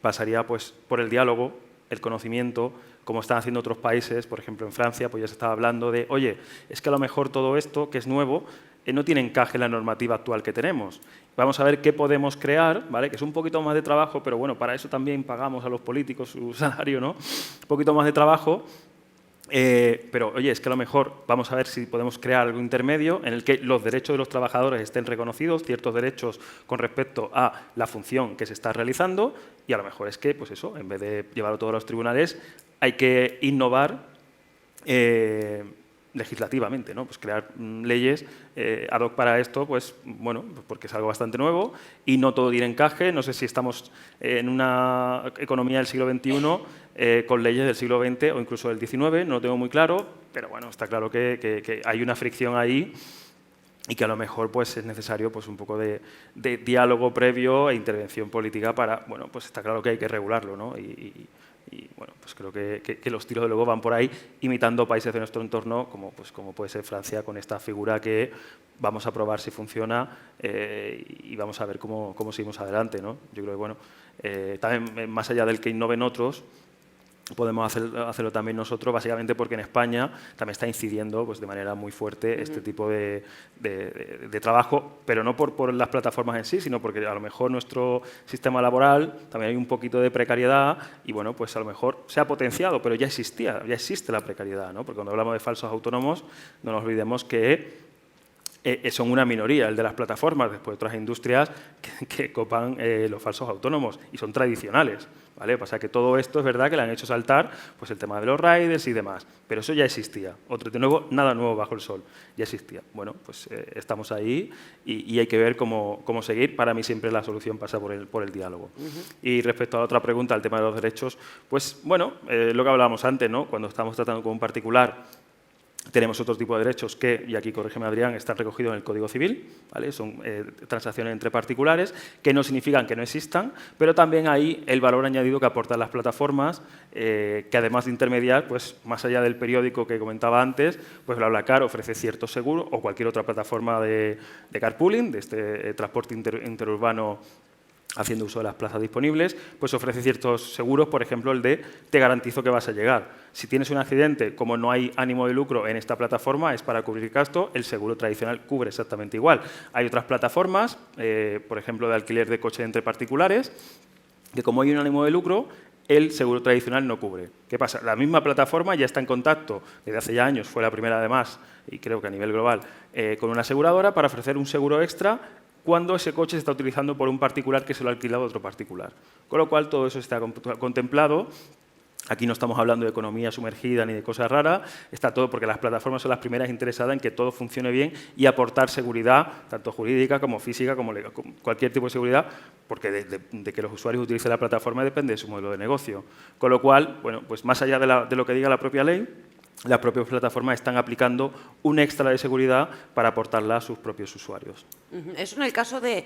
pasaría pues por el diálogo, el conocimiento, como están haciendo otros países. Por ejemplo, en Francia, pues ya se estaba hablando de, oye, es que a lo mejor todo esto, que es nuevo, no tiene encaje en la normativa actual que tenemos. Vamos a ver qué podemos crear, ¿vale? Que es un poquito más de trabajo, pero bueno, para eso también pagamos a los políticos su salario, ¿no? Un poquito más de trabajo. Pero, oye, es que a lo mejor vamos a ver si podemos crear algo intermedio en el que los derechos de los trabajadores estén reconocidos, ciertos derechos con respecto a la función que se está realizando, y a lo mejor es que, pues eso, en vez de llevarlo todo a los tribunales, hay que innovar legislativamente, ¿no? Pues crear leyes ad hoc para esto, pues bueno, porque es algo bastante nuevo y no todo tiene encaje. No sé si estamos en una economía del siglo XXI con leyes del siglo XX o incluso del XIX, no lo tengo muy claro, pero bueno, está claro que hay una fricción ahí y que a lo mejor pues es necesario pues un poco de diálogo previo e intervención política para, bueno, pues está claro que hay que regularlo, ¿no? Y bueno, pues creo que los tiros de luego van por ahí, imitando países de nuestro entorno, como puede ser Francia, con esta figura que vamos a probar si funciona y vamos a ver cómo seguimos adelante, ¿no? Yo creo que, bueno, también más allá del que innoven otros, podemos hacerlo también nosotros, básicamente porque en España también está incidiendo pues, de manera muy fuerte este tipo de trabajo, pero no por las plataformas en sí, sino porque a lo mejor nuestro sistema laboral también hay un poquito de precariedad y bueno, pues a lo mejor se ha potenciado, pero ya existe la precariedad, ¿no? Porque cuando hablamos de falsos autónomos, no nos olvidemos que son una minoría, el de las plataformas, después otras industrias que copan los falsos autónomos y son tradicionales, ¿vale? Pasa que todo esto es verdad que le han hecho saltar pues el tema de los riders y demás, pero eso ya existía. De nuevo, nada nuevo bajo el sol, ya existía. Bueno, pues estamos ahí y hay que ver cómo seguir. Para mí siempre la solución pasa por el diálogo. Y respecto a la otra pregunta, el tema de los derechos, pues bueno, lo que hablábamos antes, ¿no? Cuando estamos tratando con un particular, tenemos otro tipo de derechos que, y aquí corrígeme Adrián, están recogidos en el Código Civil, ¿vale? Son transacciones entre particulares que no significan que no existan, pero también hay el valor añadido que aportan las plataformas, que además de intermediar, pues más allá del periódico que comentaba antes, pues BlaBlaCar ofrece cierto seguro o cualquier otra plataforma de carpooling, de este transporte interurbano haciendo uso de las plazas disponibles, pues ofrece ciertos seguros, por ejemplo, el de te garantizo que vas a llegar. Si tienes un accidente, como no hay ánimo de lucro en esta plataforma, es para cubrir gasto, el seguro tradicional cubre exactamente igual. Hay otras plataformas, por ejemplo, de alquiler de coche entre particulares, que como hay un ánimo de lucro, el seguro tradicional no cubre. ¿Qué pasa? La misma plataforma ya está en contacto, desde hace ya años, fue la primera además, y creo que a nivel global, con una aseguradora para ofrecer un seguro extra cuando ese coche se está utilizando por un particular que se lo ha alquilado a otro particular. Con lo cual, todo eso está contemplado. Aquí no estamos hablando de economía sumergida ni de cosas raras, está todo porque las plataformas son las primeras interesadas en que todo funcione bien y aportar seguridad, tanto jurídica como física, como legal, cualquier tipo de seguridad, porque de que los usuarios utilicen la plataforma depende de su modelo de negocio. Con lo cual, bueno, pues más allá de lo que diga la propia ley, las propias plataformas están aplicando un extra de seguridad para aportarla a sus propios usuarios. Eso en el caso de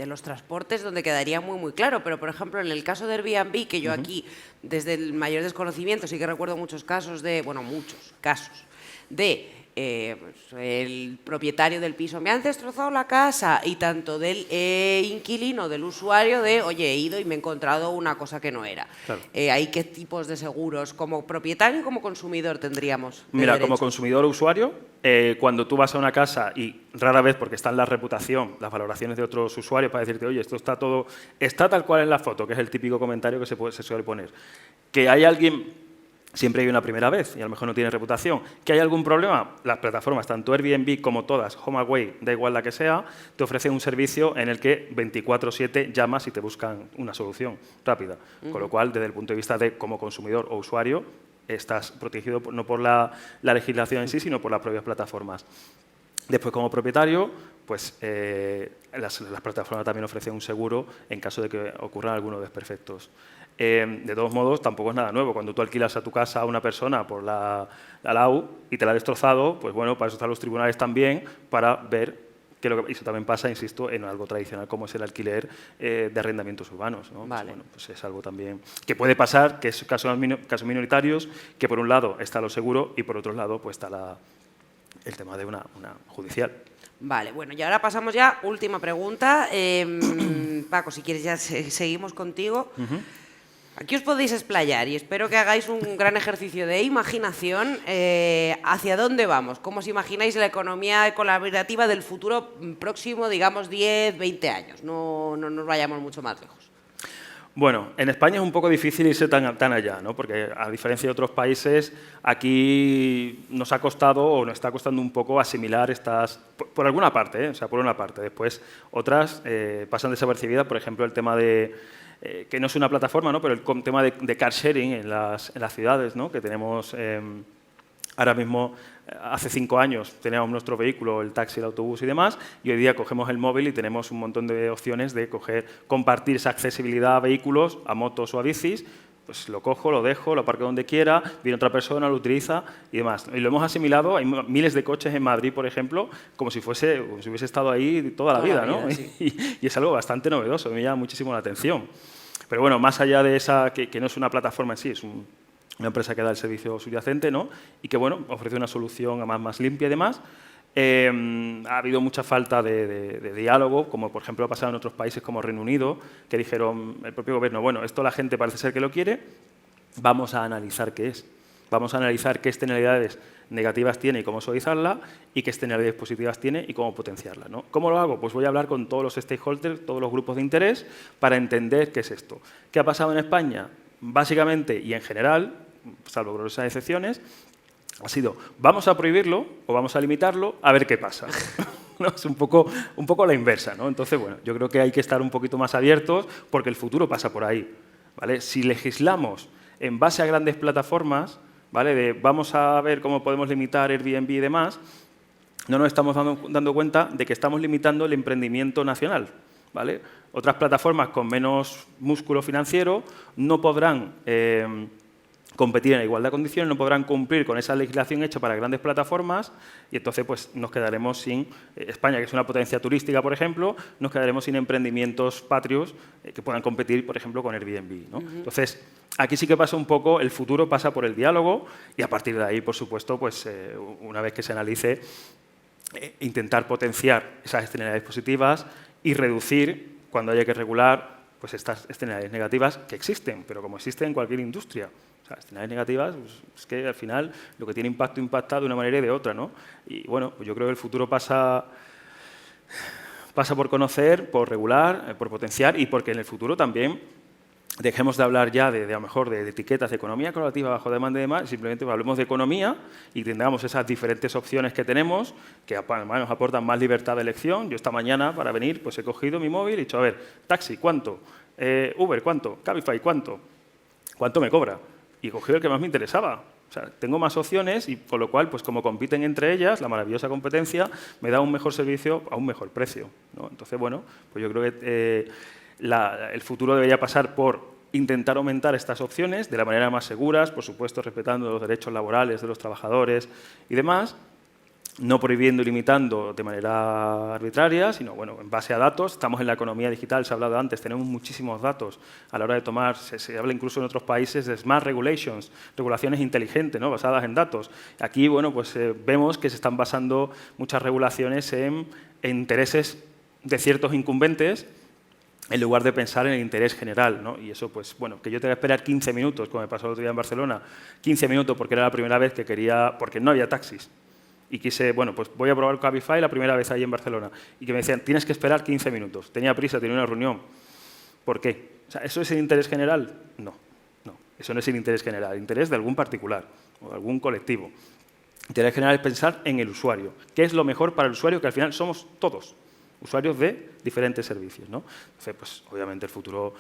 los transportes, donde quedaría muy claro, pero por ejemplo en el caso de Airbnb, que yo aquí desde el mayor desconocimiento sí que recuerdo muchos casos de pues, el propietario del piso me han destrozado la casa, y tanto del inquilino, del usuario, de oye, he ido y me he encontrado una cosa que no era. Claro. ¿Hay qué tipos de seguros como propietario y como consumidor tendríamos? Mira, como consumidor o usuario, cuando tú vas a una casa y rara vez, porque está en la reputación, las valoraciones de otros usuarios para decirte, oye, esto está tal cual en la foto, que es el típico comentario que se suele poner. Que hay alguien... Siempre hay una primera vez y a lo mejor no tiene reputación. ¿Que hay algún problema? Las plataformas, tanto Airbnb como todas, HomeAway, da igual la que sea, te ofrecen un servicio en el que 24/7 llamas y te buscan una solución rápida. Con lo cual, desde el punto de vista de como consumidor o usuario, estás protegido no por la legislación en sí, sino por las propias plataformas. Después, como propietario, pues las plataformas también ofrecen un seguro en caso de que ocurran algunos desperfectos. De todos modos, tampoco es nada nuevo. Cuando tú alquilas a tu casa a una persona por la LAU y te la ha destrozado, pues bueno, para eso están los tribunales también, para ver que eso también pasa, insisto, en algo tradicional como es el alquiler de arrendamientos urbanos, ¿no? Vale. Pues, bueno, pues es algo también que puede pasar, que es casos minoritarios, que por un lado está lo seguro y por otro lado pues está el tema de una judicial. Vale, bueno, y ahora pasamos ya, última pregunta. Paco, si quieres ya seguimos contigo. Aquí os podéis explayar y espero que hagáis un gran ejercicio de imaginación. ¿Hacia dónde vamos? ¿Cómo os imagináis la economía colaborativa del futuro próximo, digamos, 10, 20 años? No nos vayamos mucho más lejos. Bueno, en España es un poco difícil irse tan allá, ¿no? Porque a diferencia de otros países, aquí nos ha costado o nos está costando un poco asimilar estas, por alguna parte, o sea, por una parte. Después otras pasan desapercibidas, por ejemplo, el tema de que no es una plataforma, ¿no? Pero el tema de car sharing en las ciudades, ¿no? Que tenemos ahora mismo, hace 5 años teníamos nuestro vehículo, el taxi, el autobús y demás, y hoy día cogemos el móvil y tenemos un montón de opciones de compartir esa accesibilidad a vehículos, a motos o a bicis. Pues lo cojo, lo dejo, lo aparco donde quiera, viene otra persona, lo utiliza y demás. Y lo hemos asimilado, hay miles de coches en Madrid, por ejemplo, como si hubiese estado ahí toda la vida, ¿no? Sí. Y es algo bastante novedoso, me llama muchísimo la atención. Pero bueno, más allá de esa, que no es una plataforma en sí, es una empresa que da el servicio subyacente, ¿no? Y que bueno, ofrece una solución más limpia y demás. Ha habido mucha falta de diálogo, como por ejemplo ha pasado en otros países como Reino Unido, que dijeron el propio gobierno, bueno, esto la gente parece ser que lo quiere, vamos a analizar qué es. Vamos a analizar qué externalidades negativas tiene y cómo suavizarla, y qué externalidades positivas tiene y cómo potenciarla, ¿no? ¿Cómo lo hago? Pues voy a hablar con todos los stakeholders, todos los grupos de interés, para entender qué es esto. ¿Qué ha pasado en España? Básicamente y en general, salvo gloriosas excepciones, ha sido, vamos a prohibirlo o vamos a limitarlo a ver qué pasa. ¿No? Es un poco la inversa, ¿no? Entonces, bueno, yo creo que hay que estar un poquito más abiertos porque el futuro pasa por ahí, ¿vale? Si legislamos en base a grandes plataformas, ¿vale? Vamos a ver cómo podemos limitar Airbnb y demás, no nos estamos dando cuenta de que estamos limitando el emprendimiento nacional, ¿vale? Otras plataformas con menos músculo financiero no podrán competir en igualdad de condiciones, no podrán cumplir con esa legislación hecha para grandes plataformas y entonces pues, nos quedaremos sin, España, que es una potencia turística, por ejemplo, nos quedaremos sin emprendimientos patrios que puedan competir, por ejemplo, con Airbnb, ¿no? Entonces, aquí sí que pasa un poco, el futuro pasa por el diálogo y a partir de ahí, por supuesto, pues, una vez que se analice, intentar potenciar esas externalidades positivas y reducir cuando haya que regular pues estas externalidades negativas que existen, pero como existen en cualquier industria. O sea, externalidades negativas, pues, es que al final lo que tiene impacto impacta de una manera y de otra, ¿no? Y bueno, pues yo creo que el futuro pasa por conocer, por regular, por potenciar y porque en el futuro también dejemos de hablar ya a lo mejor de etiquetas de economía colaborativa bajo demanda y demás, y simplemente hablemos de economía y tengamos esas diferentes opciones que tenemos, que además nos aportan más libertad de elección. Yo esta mañana, para venir, pues he cogido mi móvil y he dicho, a ver, taxi, ¿cuánto? Uber, ¿cuánto? Cabify, ¿cuánto? ¿Cuánto me cobra? Y he cogido el que más me interesaba. O sea, tengo más opciones y con lo cual, pues como compiten entre ellas, la maravillosa competencia me da un mejor servicio a un mejor precio, ¿no? Entonces, bueno, pues yo creo que el futuro debería pasar por intentar aumentar estas opciones de la manera más seguras, por supuesto, respetando los derechos laborales de los trabajadores y demás, no prohibiendo y limitando de manera arbitraria, sino bueno, en base a datos. Estamos en la economía digital, se ha hablado antes, tenemos muchísimos datos a la hora de tomar, se habla incluso en otros países de smart regulations, regulaciones inteligentes, ¿no?, basadas en datos. Aquí, bueno, pues vemos que se están basando muchas regulaciones en intereses de ciertos incumbentes, en lugar de pensar en el interés general, ¿no? Y eso, pues, bueno, que yo tenga que esperar 15 minutos, como me pasó el otro día en Barcelona, 15 minutos porque era la primera vez que quería, porque no había taxis. Y quise, bueno, pues voy a probar Cabify la primera vez ahí en Barcelona. Y que me decían, tienes que esperar 15 minutos. Tenía prisa, tenía una reunión. ¿Por qué? O sea, ¿eso es el interés general? No, no. Eso no es el interés general. El interés de algún particular o de algún colectivo. El interés general es pensar en el usuario. ¿Qué es lo mejor para el usuario? Que al final somos todos usuarios de diferentes servicios, ¿no? Entonces, pues, obviamente el futuro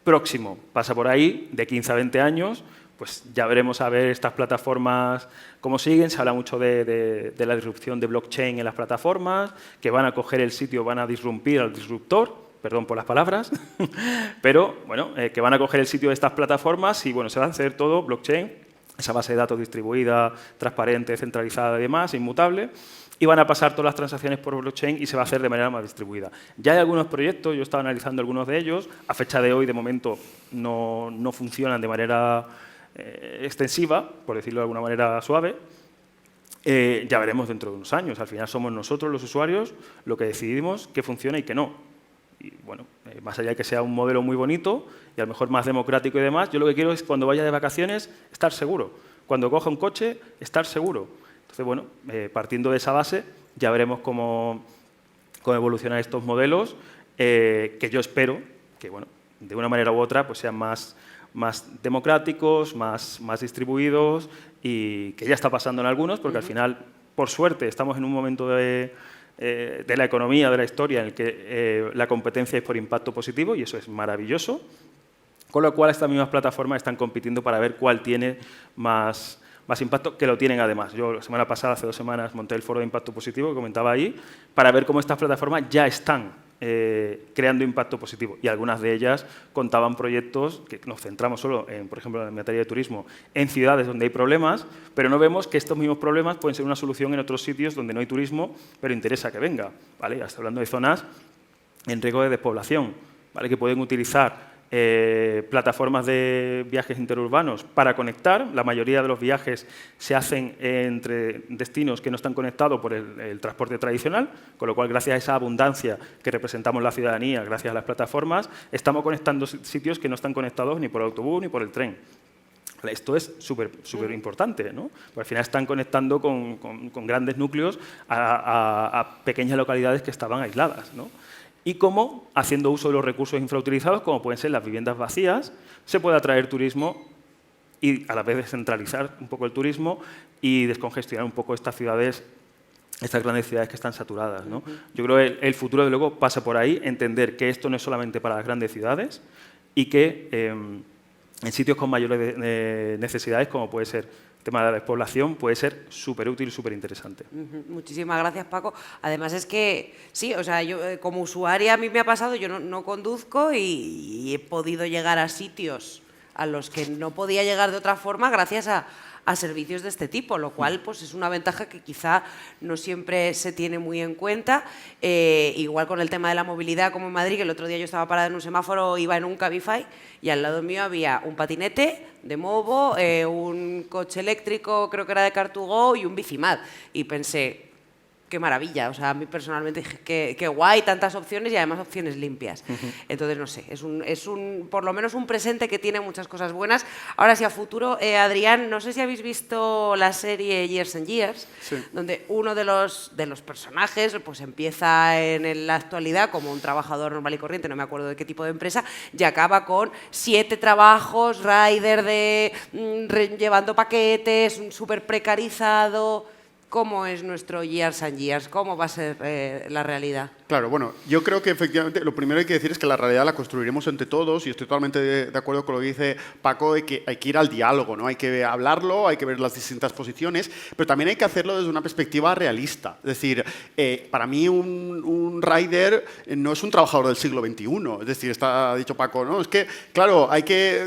próximo pasa por ahí, de 15 a 20 años, pues ya veremos a ver estas plataformas cómo siguen. Se habla mucho de la disrupción de blockchain en las plataformas, que van a coger el sitio, van a disrumpir al disruptor, perdón por las palabras, pero bueno, que van a coger el sitio de estas plataformas y bueno, se va a hacer todo blockchain, esa base de datos distribuida, transparente, centralizada y demás, inmutable, y van a pasar todas las transacciones por blockchain y se va a hacer de manera más distribuida. Ya hay algunos proyectos, yo he estado analizando algunos de ellos, a fecha de hoy, de momento, no funcionan de manera extensiva, por decirlo de alguna manera suave. Ya veremos dentro de unos años. Al final somos nosotros, los usuarios, lo que decidimos qué funciona y qué no. Y bueno, más allá de que sea un modelo muy bonito y a lo mejor más democrático y demás, yo lo que quiero es cuando vaya de vacaciones estar seguro. Cuando coja un coche, estar seguro. Entonces, bueno, partiendo de esa base, ya veremos cómo evolucionan estos modelos, que yo espero que, bueno, de una manera u otra, pues sean más democráticos, más distribuidos y que ya está pasando en algunos, porque al final, por suerte, estamos en un momento de la economía, de la historia, en el que la competencia es por impacto positivo y eso es maravilloso, con lo cual estas mismas plataformas están compitiendo para ver cuál tiene más impacto, que lo tienen además. Yo la semana pasada, hace 2 semanas, monté el foro de impacto positivo que comentaba ahí, para ver cómo estas plataformas ya están creando impacto positivo. Y algunas de ellas contaban proyectos que nos centramos solo, por ejemplo, en materia de turismo, en ciudades donde hay problemas, pero no vemos que estos mismos problemas pueden ser una solución en otros sitios donde no hay turismo, pero interesa que venga, ¿vale? Hasta hablando de zonas en riesgo de despoblación, ¿vale? Que pueden utilizar plataformas de viajes interurbanos para conectar. La mayoría de los viajes se hacen entre destinos que no están conectados por el transporte tradicional, con lo cual, gracias a esa abundancia que representamos la ciudadanía, gracias a las plataformas, estamos conectando sitios que no están conectados ni por autobús ni por el tren. Esto es súper importante, ¿no? Porque al final están conectando con grandes núcleos a pequeñas localidades que estaban aisladas, ¿no? Y cómo, haciendo uso de los recursos infrautilizados, como pueden ser las viviendas vacías, se puede atraer turismo y a la vez descentralizar un poco el turismo y descongestionar un poco estas ciudades, estas grandes ciudades que están saturadas, ¿no? Yo creo que el futuro, de luego, pasa por ahí, entender que esto no es solamente para las grandes ciudades y que en sitios con mayores necesidades, como puede ser el tema de la despoblación, puede ser súper útil y súper interesante. Muchísimas gracias, Paco. Además es que, sí, o sea, yo como usuaria a mí me ha pasado, yo no conduzco y he podido llegar a sitios a los que no podía llegar de otra forma gracias a servicios de este tipo, lo cual pues, es una ventaja que quizá no siempre se tiene muy en cuenta. Igual con el tema de la movilidad, como en Madrid, que el otro día yo estaba parada en un semáforo, iba en un Cabify y al lado mío había un patinete de Movo, un coche eléctrico, creo que era de Car2Go y un Bicimad. Y pensé, qué maravilla. O sea, a mí personalmente, qué guay, tantas opciones y además opciones limpias. Entonces, no sé, es por lo menos un presente que tiene muchas cosas buenas. Ahora sí, a futuro, Adrián, no sé si habéis visto la serie Years and Years, Sí. donde uno de los personajes pues empieza en la actualidad como un trabajador normal y corriente, no me acuerdo de qué tipo de empresa, y acaba con 7 trabajos, rider llevando paquetes, súper precarizado. ¿Cómo es nuestro Years and Years? ¿Cómo va a ser la realidad? Claro, bueno, yo creo que efectivamente lo primero que hay que decir es que la realidad la construiremos entre todos y estoy totalmente de acuerdo con lo que dice Paco de que hay que ir al diálogo, ¿no? Hay que hablarlo, hay que ver las distintas posiciones, pero también hay que hacerlo desde una perspectiva realista. Es decir, para mí un rider no es un trabajador del siglo XXI, es decir, ha dicho Paco, ¿no? Es que, claro,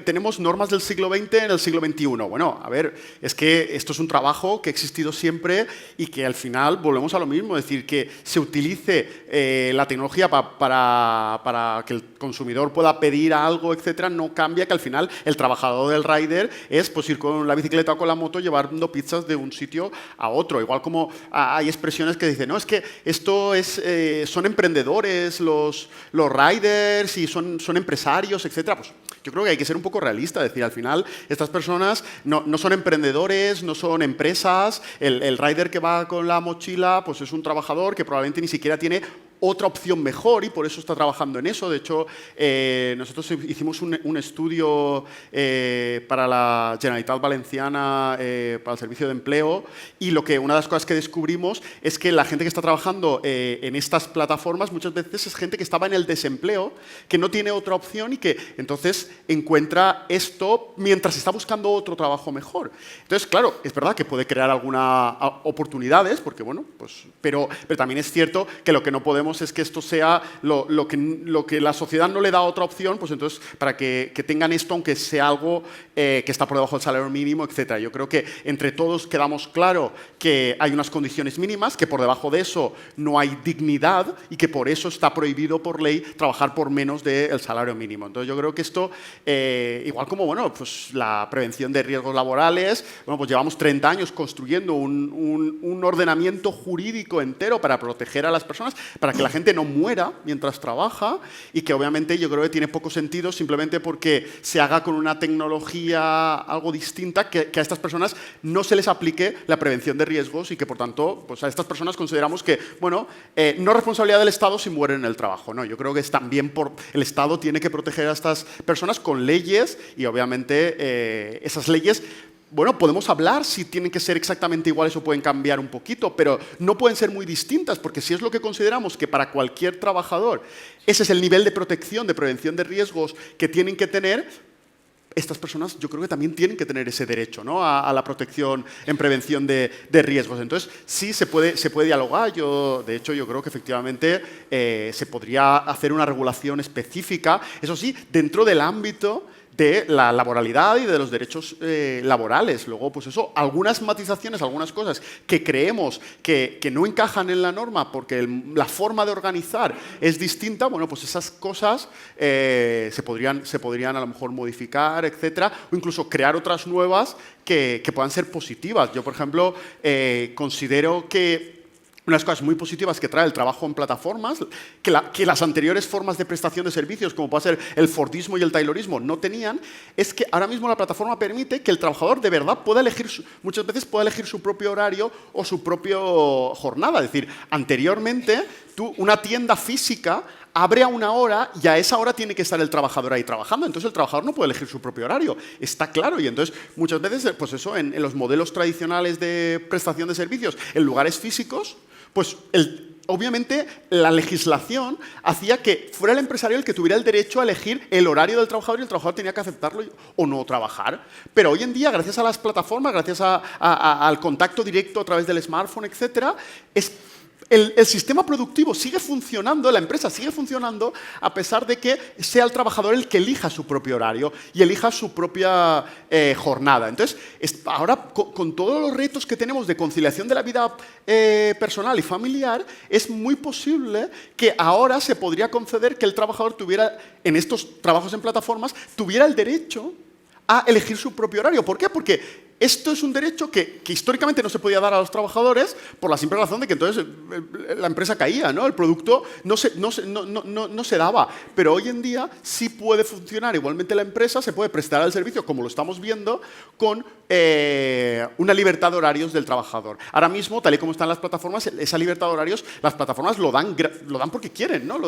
tenemos normas del siglo XX en el siglo XXI. Bueno, a ver, es que esto es un trabajo que ha existido siempre y que al final volvemos a lo mismo, es decir, que se utilice la tecnología para que el consumidor pueda pedir algo, etcétera, no cambia que al final el trabajador del rider es pues, ir con la bicicleta o con la moto llevando pizzas de un sitio a otro. Igual como hay expresiones que dicen, no, es que esto son emprendedores los riders y son empresarios, etcétera. Pues yo creo que hay que ser un poco realista, es decir, al final estas personas no son emprendedores, no son empresas, el rider que va con la mochila pues es un trabajador que probablemente ni siquiera tiene otra opción mejor y por eso está trabajando en eso. De hecho, nosotros hicimos un estudio para la Generalitat Valenciana, para el Servicio de Empleo, y una de las cosas que descubrimos es que la gente que está trabajando en estas plataformas muchas veces es gente que estaba en el desempleo, que no tiene otra opción y que entonces encuentra esto mientras está buscando otro trabajo mejor. Entonces, claro, es verdad que puede crear algunas oportunidades, porque bueno, pues, pero también es cierto que lo que no podemos es que esto sea lo que la sociedad no le da otra opción, pues entonces para que tengan esto, aunque sea algo que está por debajo del salario mínimo, etcétera. Yo creo que entre todos quedamos claro que hay unas condiciones mínimas, que por debajo de eso no hay dignidad y que por eso está prohibido por ley trabajar por menos del salario mínimo. Entonces yo creo que esto, igual como bueno, pues la prevención de riesgos laborales, bueno, pues llevamos 30 años construyendo un ordenamiento jurídico entero para proteger a las personas, para que la gente no muera mientras trabaja y que obviamente yo creo que tiene poco sentido simplemente porque se haga con una tecnología algo distinta que a estas personas no se les aplique la prevención de riesgos y que por tanto pues a estas personas consideramos que, bueno, no es responsabilidad del Estado si mueren en el trabajo, ¿no? Yo creo que es también el Estado tiene que proteger a estas personas con leyes y obviamente esas leyes, bueno, podemos hablar si tienen que ser exactamente iguales o pueden cambiar un poquito, pero no pueden ser muy distintas, porque si es lo que consideramos que para cualquier trabajador ese es el nivel de protección, de prevención de riesgos que tienen que tener, estas personas yo creo que también tienen que tener ese derecho, ¿no? a la protección en prevención de riesgos. Entonces, sí se puede dialogar. De hecho, yo creo que efectivamente se podría hacer una regulación específica, eso sí, dentro del ámbito de la laboralidad y de los derechos laborales. Luego, pues eso, algunas matizaciones, algunas cosas que creemos que no encajan en la norma porque la forma de organizar es distinta, bueno, pues esas cosas se podrían a lo mejor modificar, etcétera, o incluso crear otras nuevas que puedan ser positivas. Yo, por ejemplo, considero que una de las cosas muy positivas que trae el trabajo en plataformas, que las anteriores formas de prestación de servicios, como puede ser el Fordismo y el Taylorismo, no tenían, es que ahora mismo la plataforma permite que el trabajador de verdad pueda elegir, muchas veces pueda elegir su propio horario o su propia jornada. Es decir, anteriormente, una tienda física abre a una hora y a esa hora tiene que estar el trabajador ahí trabajando. Entonces el trabajador no puede elegir su propio horario. Está claro. Y entonces muchas veces, pues eso, en los modelos tradicionales de prestación de servicios, en lugares físicos, pues obviamente la legislación hacía que fuera el empresario el que tuviera el derecho a elegir el horario del trabajador y el trabajador tenía que aceptarlo o no trabajar. Pero hoy en día, gracias a las plataformas, gracias al contacto directo a través del smartphone, etcétera, el sistema productivo sigue funcionando, la empresa sigue funcionando a pesar de que sea el trabajador el que elija su propio horario y elija su propia jornada. Entonces, ahora con todos los retos que tenemos de conciliación de la vida personal y familiar, es muy posible que ahora se podría conceder que el trabajador tuviera, en estos trabajos en plataformas, tuviera el derecho a elegir su propio horario. ¿Por qué? Porque esto es un derecho que históricamente no se podía dar a los trabajadores por la simple razón de que entonces la empresa caía, ¿no? El producto no se daba. Pero hoy en día sí puede funcionar igualmente la empresa, se puede prestar el servicio, como lo estamos viendo, con una libertad de horarios del trabajador. Ahora mismo, tal y como están las plataformas, esa libertad de horarios, las plataformas lo dan porque quieren, ¿no?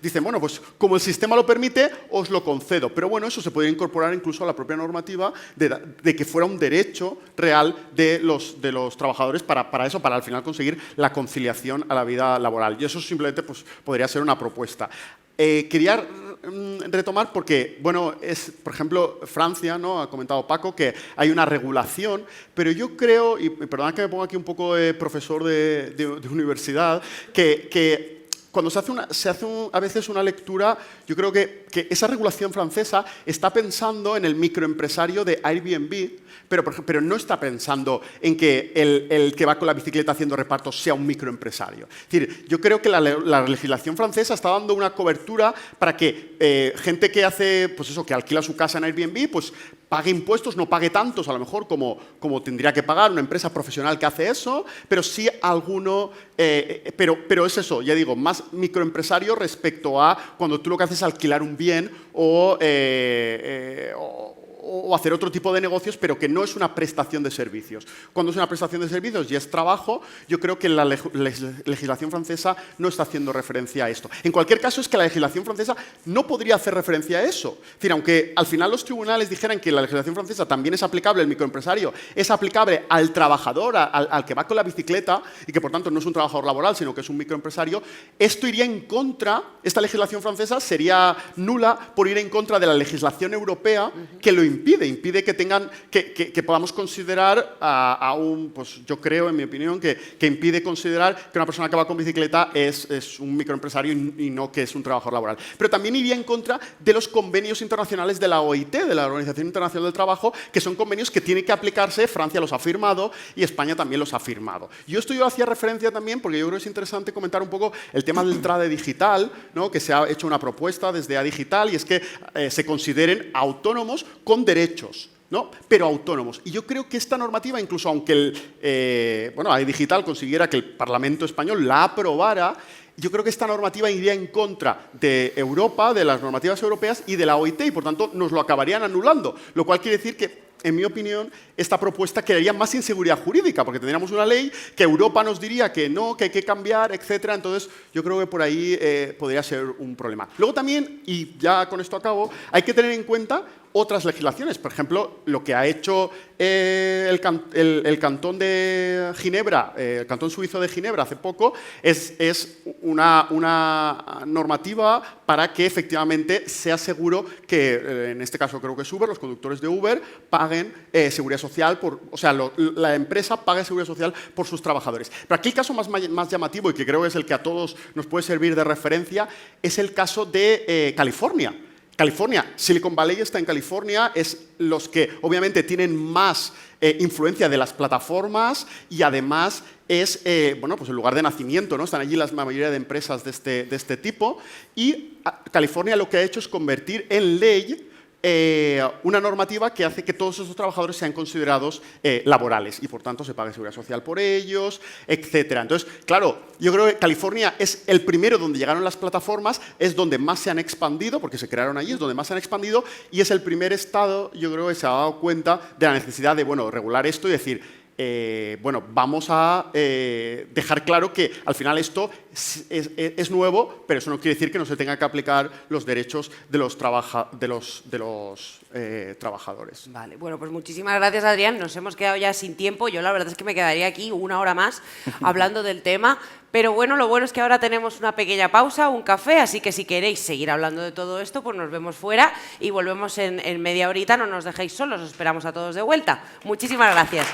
Dicen, bueno, pues como el sistema lo permite, os lo concedo. Pero bueno, eso se podría incorporar incluso a la propia normativa de que fuera un derecho real de los trabajadores para eso, para al final conseguir la conciliación a la vida laboral. Y eso simplemente pues, podría ser una propuesta. Quería retomar porque, bueno, por ejemplo, Francia, ¿no? Ha comentado Paco que hay una regulación, pero yo creo, y perdón que me ponga aquí un poco de profesor de universidad, que cuando se hace a veces una lectura, yo creo que esa regulación francesa está pensando en el microempresario de Airbnb, pero no está pensando en que el que va con la bicicleta haciendo repartos sea un microempresario. Es decir, yo creo que la legislación francesa está dando una cobertura para que gente que hace, pues eso, que alquila su casa en Airbnb, pues pague impuestos, no pague tantos a lo mejor como tendría que pagar una empresa profesional que hace eso, pero sí alguno, pero es eso, ya digo, más microempresario respecto a cuando tú lo que haces es alquilar un bien o hacer otro tipo de negocios, pero que no es una prestación de servicios. Cuando es una prestación de servicios y es trabajo, yo creo que la legislación francesa no está haciendo referencia a esto. En cualquier caso, es que la legislación francesa no podría hacer referencia a eso. Es decir, aunque al final los tribunales dijeran que la legislación francesa también es aplicable al microempresario, es aplicable al trabajador, al que va con la bicicleta, y que por tanto no es un trabajador laboral, sino que es un microempresario, esto iría en contra, esta legislación francesa sería nula por ir en contra de la legislación europea que lo impide que podamos considerar pues yo creo, en mi opinión, que impide considerar que una persona que va con bicicleta es un microempresario y no que es un trabajador laboral. Pero también iría en contra de los convenios internacionales de la OIT, de la Organización Internacional del Trabajo, que son convenios que tienen que aplicarse, Francia los ha firmado y España también los ha firmado. Yo hacía referencia también, porque yo creo que es interesante comentar un poco el tema del trade digital, ¿no? Que se ha hecho una propuesta desde A-Digital, y es que se consideren autónomos con derechos, ¿no? Pero autónomos. Y yo creo que esta normativa, incluso aunque A-Digital consiguiera que el Parlamento español la aprobara, yo creo que esta normativa iría en contra de Europa, de las normativas europeas y de la OIT, y por tanto nos lo acabarían anulando. Lo cual quiere decir que, en mi opinión, esta propuesta crearía más inseguridad jurídica, porque tendríamos una ley que Europa nos diría que no, que hay que cambiar, etc. Entonces, yo creo que por ahí podría ser un problema. Luego también, y ya con esto acabo, hay que tener en cuenta otras legislaciones. Por ejemplo, lo que ha hecho el Cantón de Ginebra, el Cantón Suizo de Ginebra hace poco, es una normativa para que efectivamente sea seguro que, en este caso creo que es Uber, los conductores de Uber paguen seguridad social, la empresa pague seguridad social por sus trabajadores. Pero aquí el caso más llamativo, y que creo que es el que a todos nos puede servir de referencia, es el caso de California. Silicon Valley está en California, es los que obviamente tienen más influencia de las plataformas y además es pues el lugar de nacimiento, ¿no? Están allí la mayoría de empresas de este tipo, y California lo que ha hecho es convertir en ley una normativa que hace que todos esos trabajadores sean considerados laborales y por tanto se pague seguridad social por ellos, etc. Entonces, claro, yo creo que California es el primero donde llegaron las plataformas, es donde más se han expandido, porque se crearon allí, es donde más se han expandido, y es el primer estado, yo creo, que se ha dado cuenta de la necesidad de regular esto y decir, vamos a dejar claro que al final esto es nuevo, pero eso no quiere decir que no se tenga que aplicar los derechos de los trabajadores. Vale, bueno, pues muchísimas gracias, Adrián. Nos hemos quedado ya sin tiempo. Yo la verdad es que me quedaría aquí una hora más hablando del tema, pero bueno, lo bueno es que ahora tenemos una pequeña pausa, un café, así que si queréis seguir hablando de todo esto, pues nos vemos fuera y volvemos en media horita. No nos dejéis solos, os esperamos a todos de vuelta. Muchísimas gracias.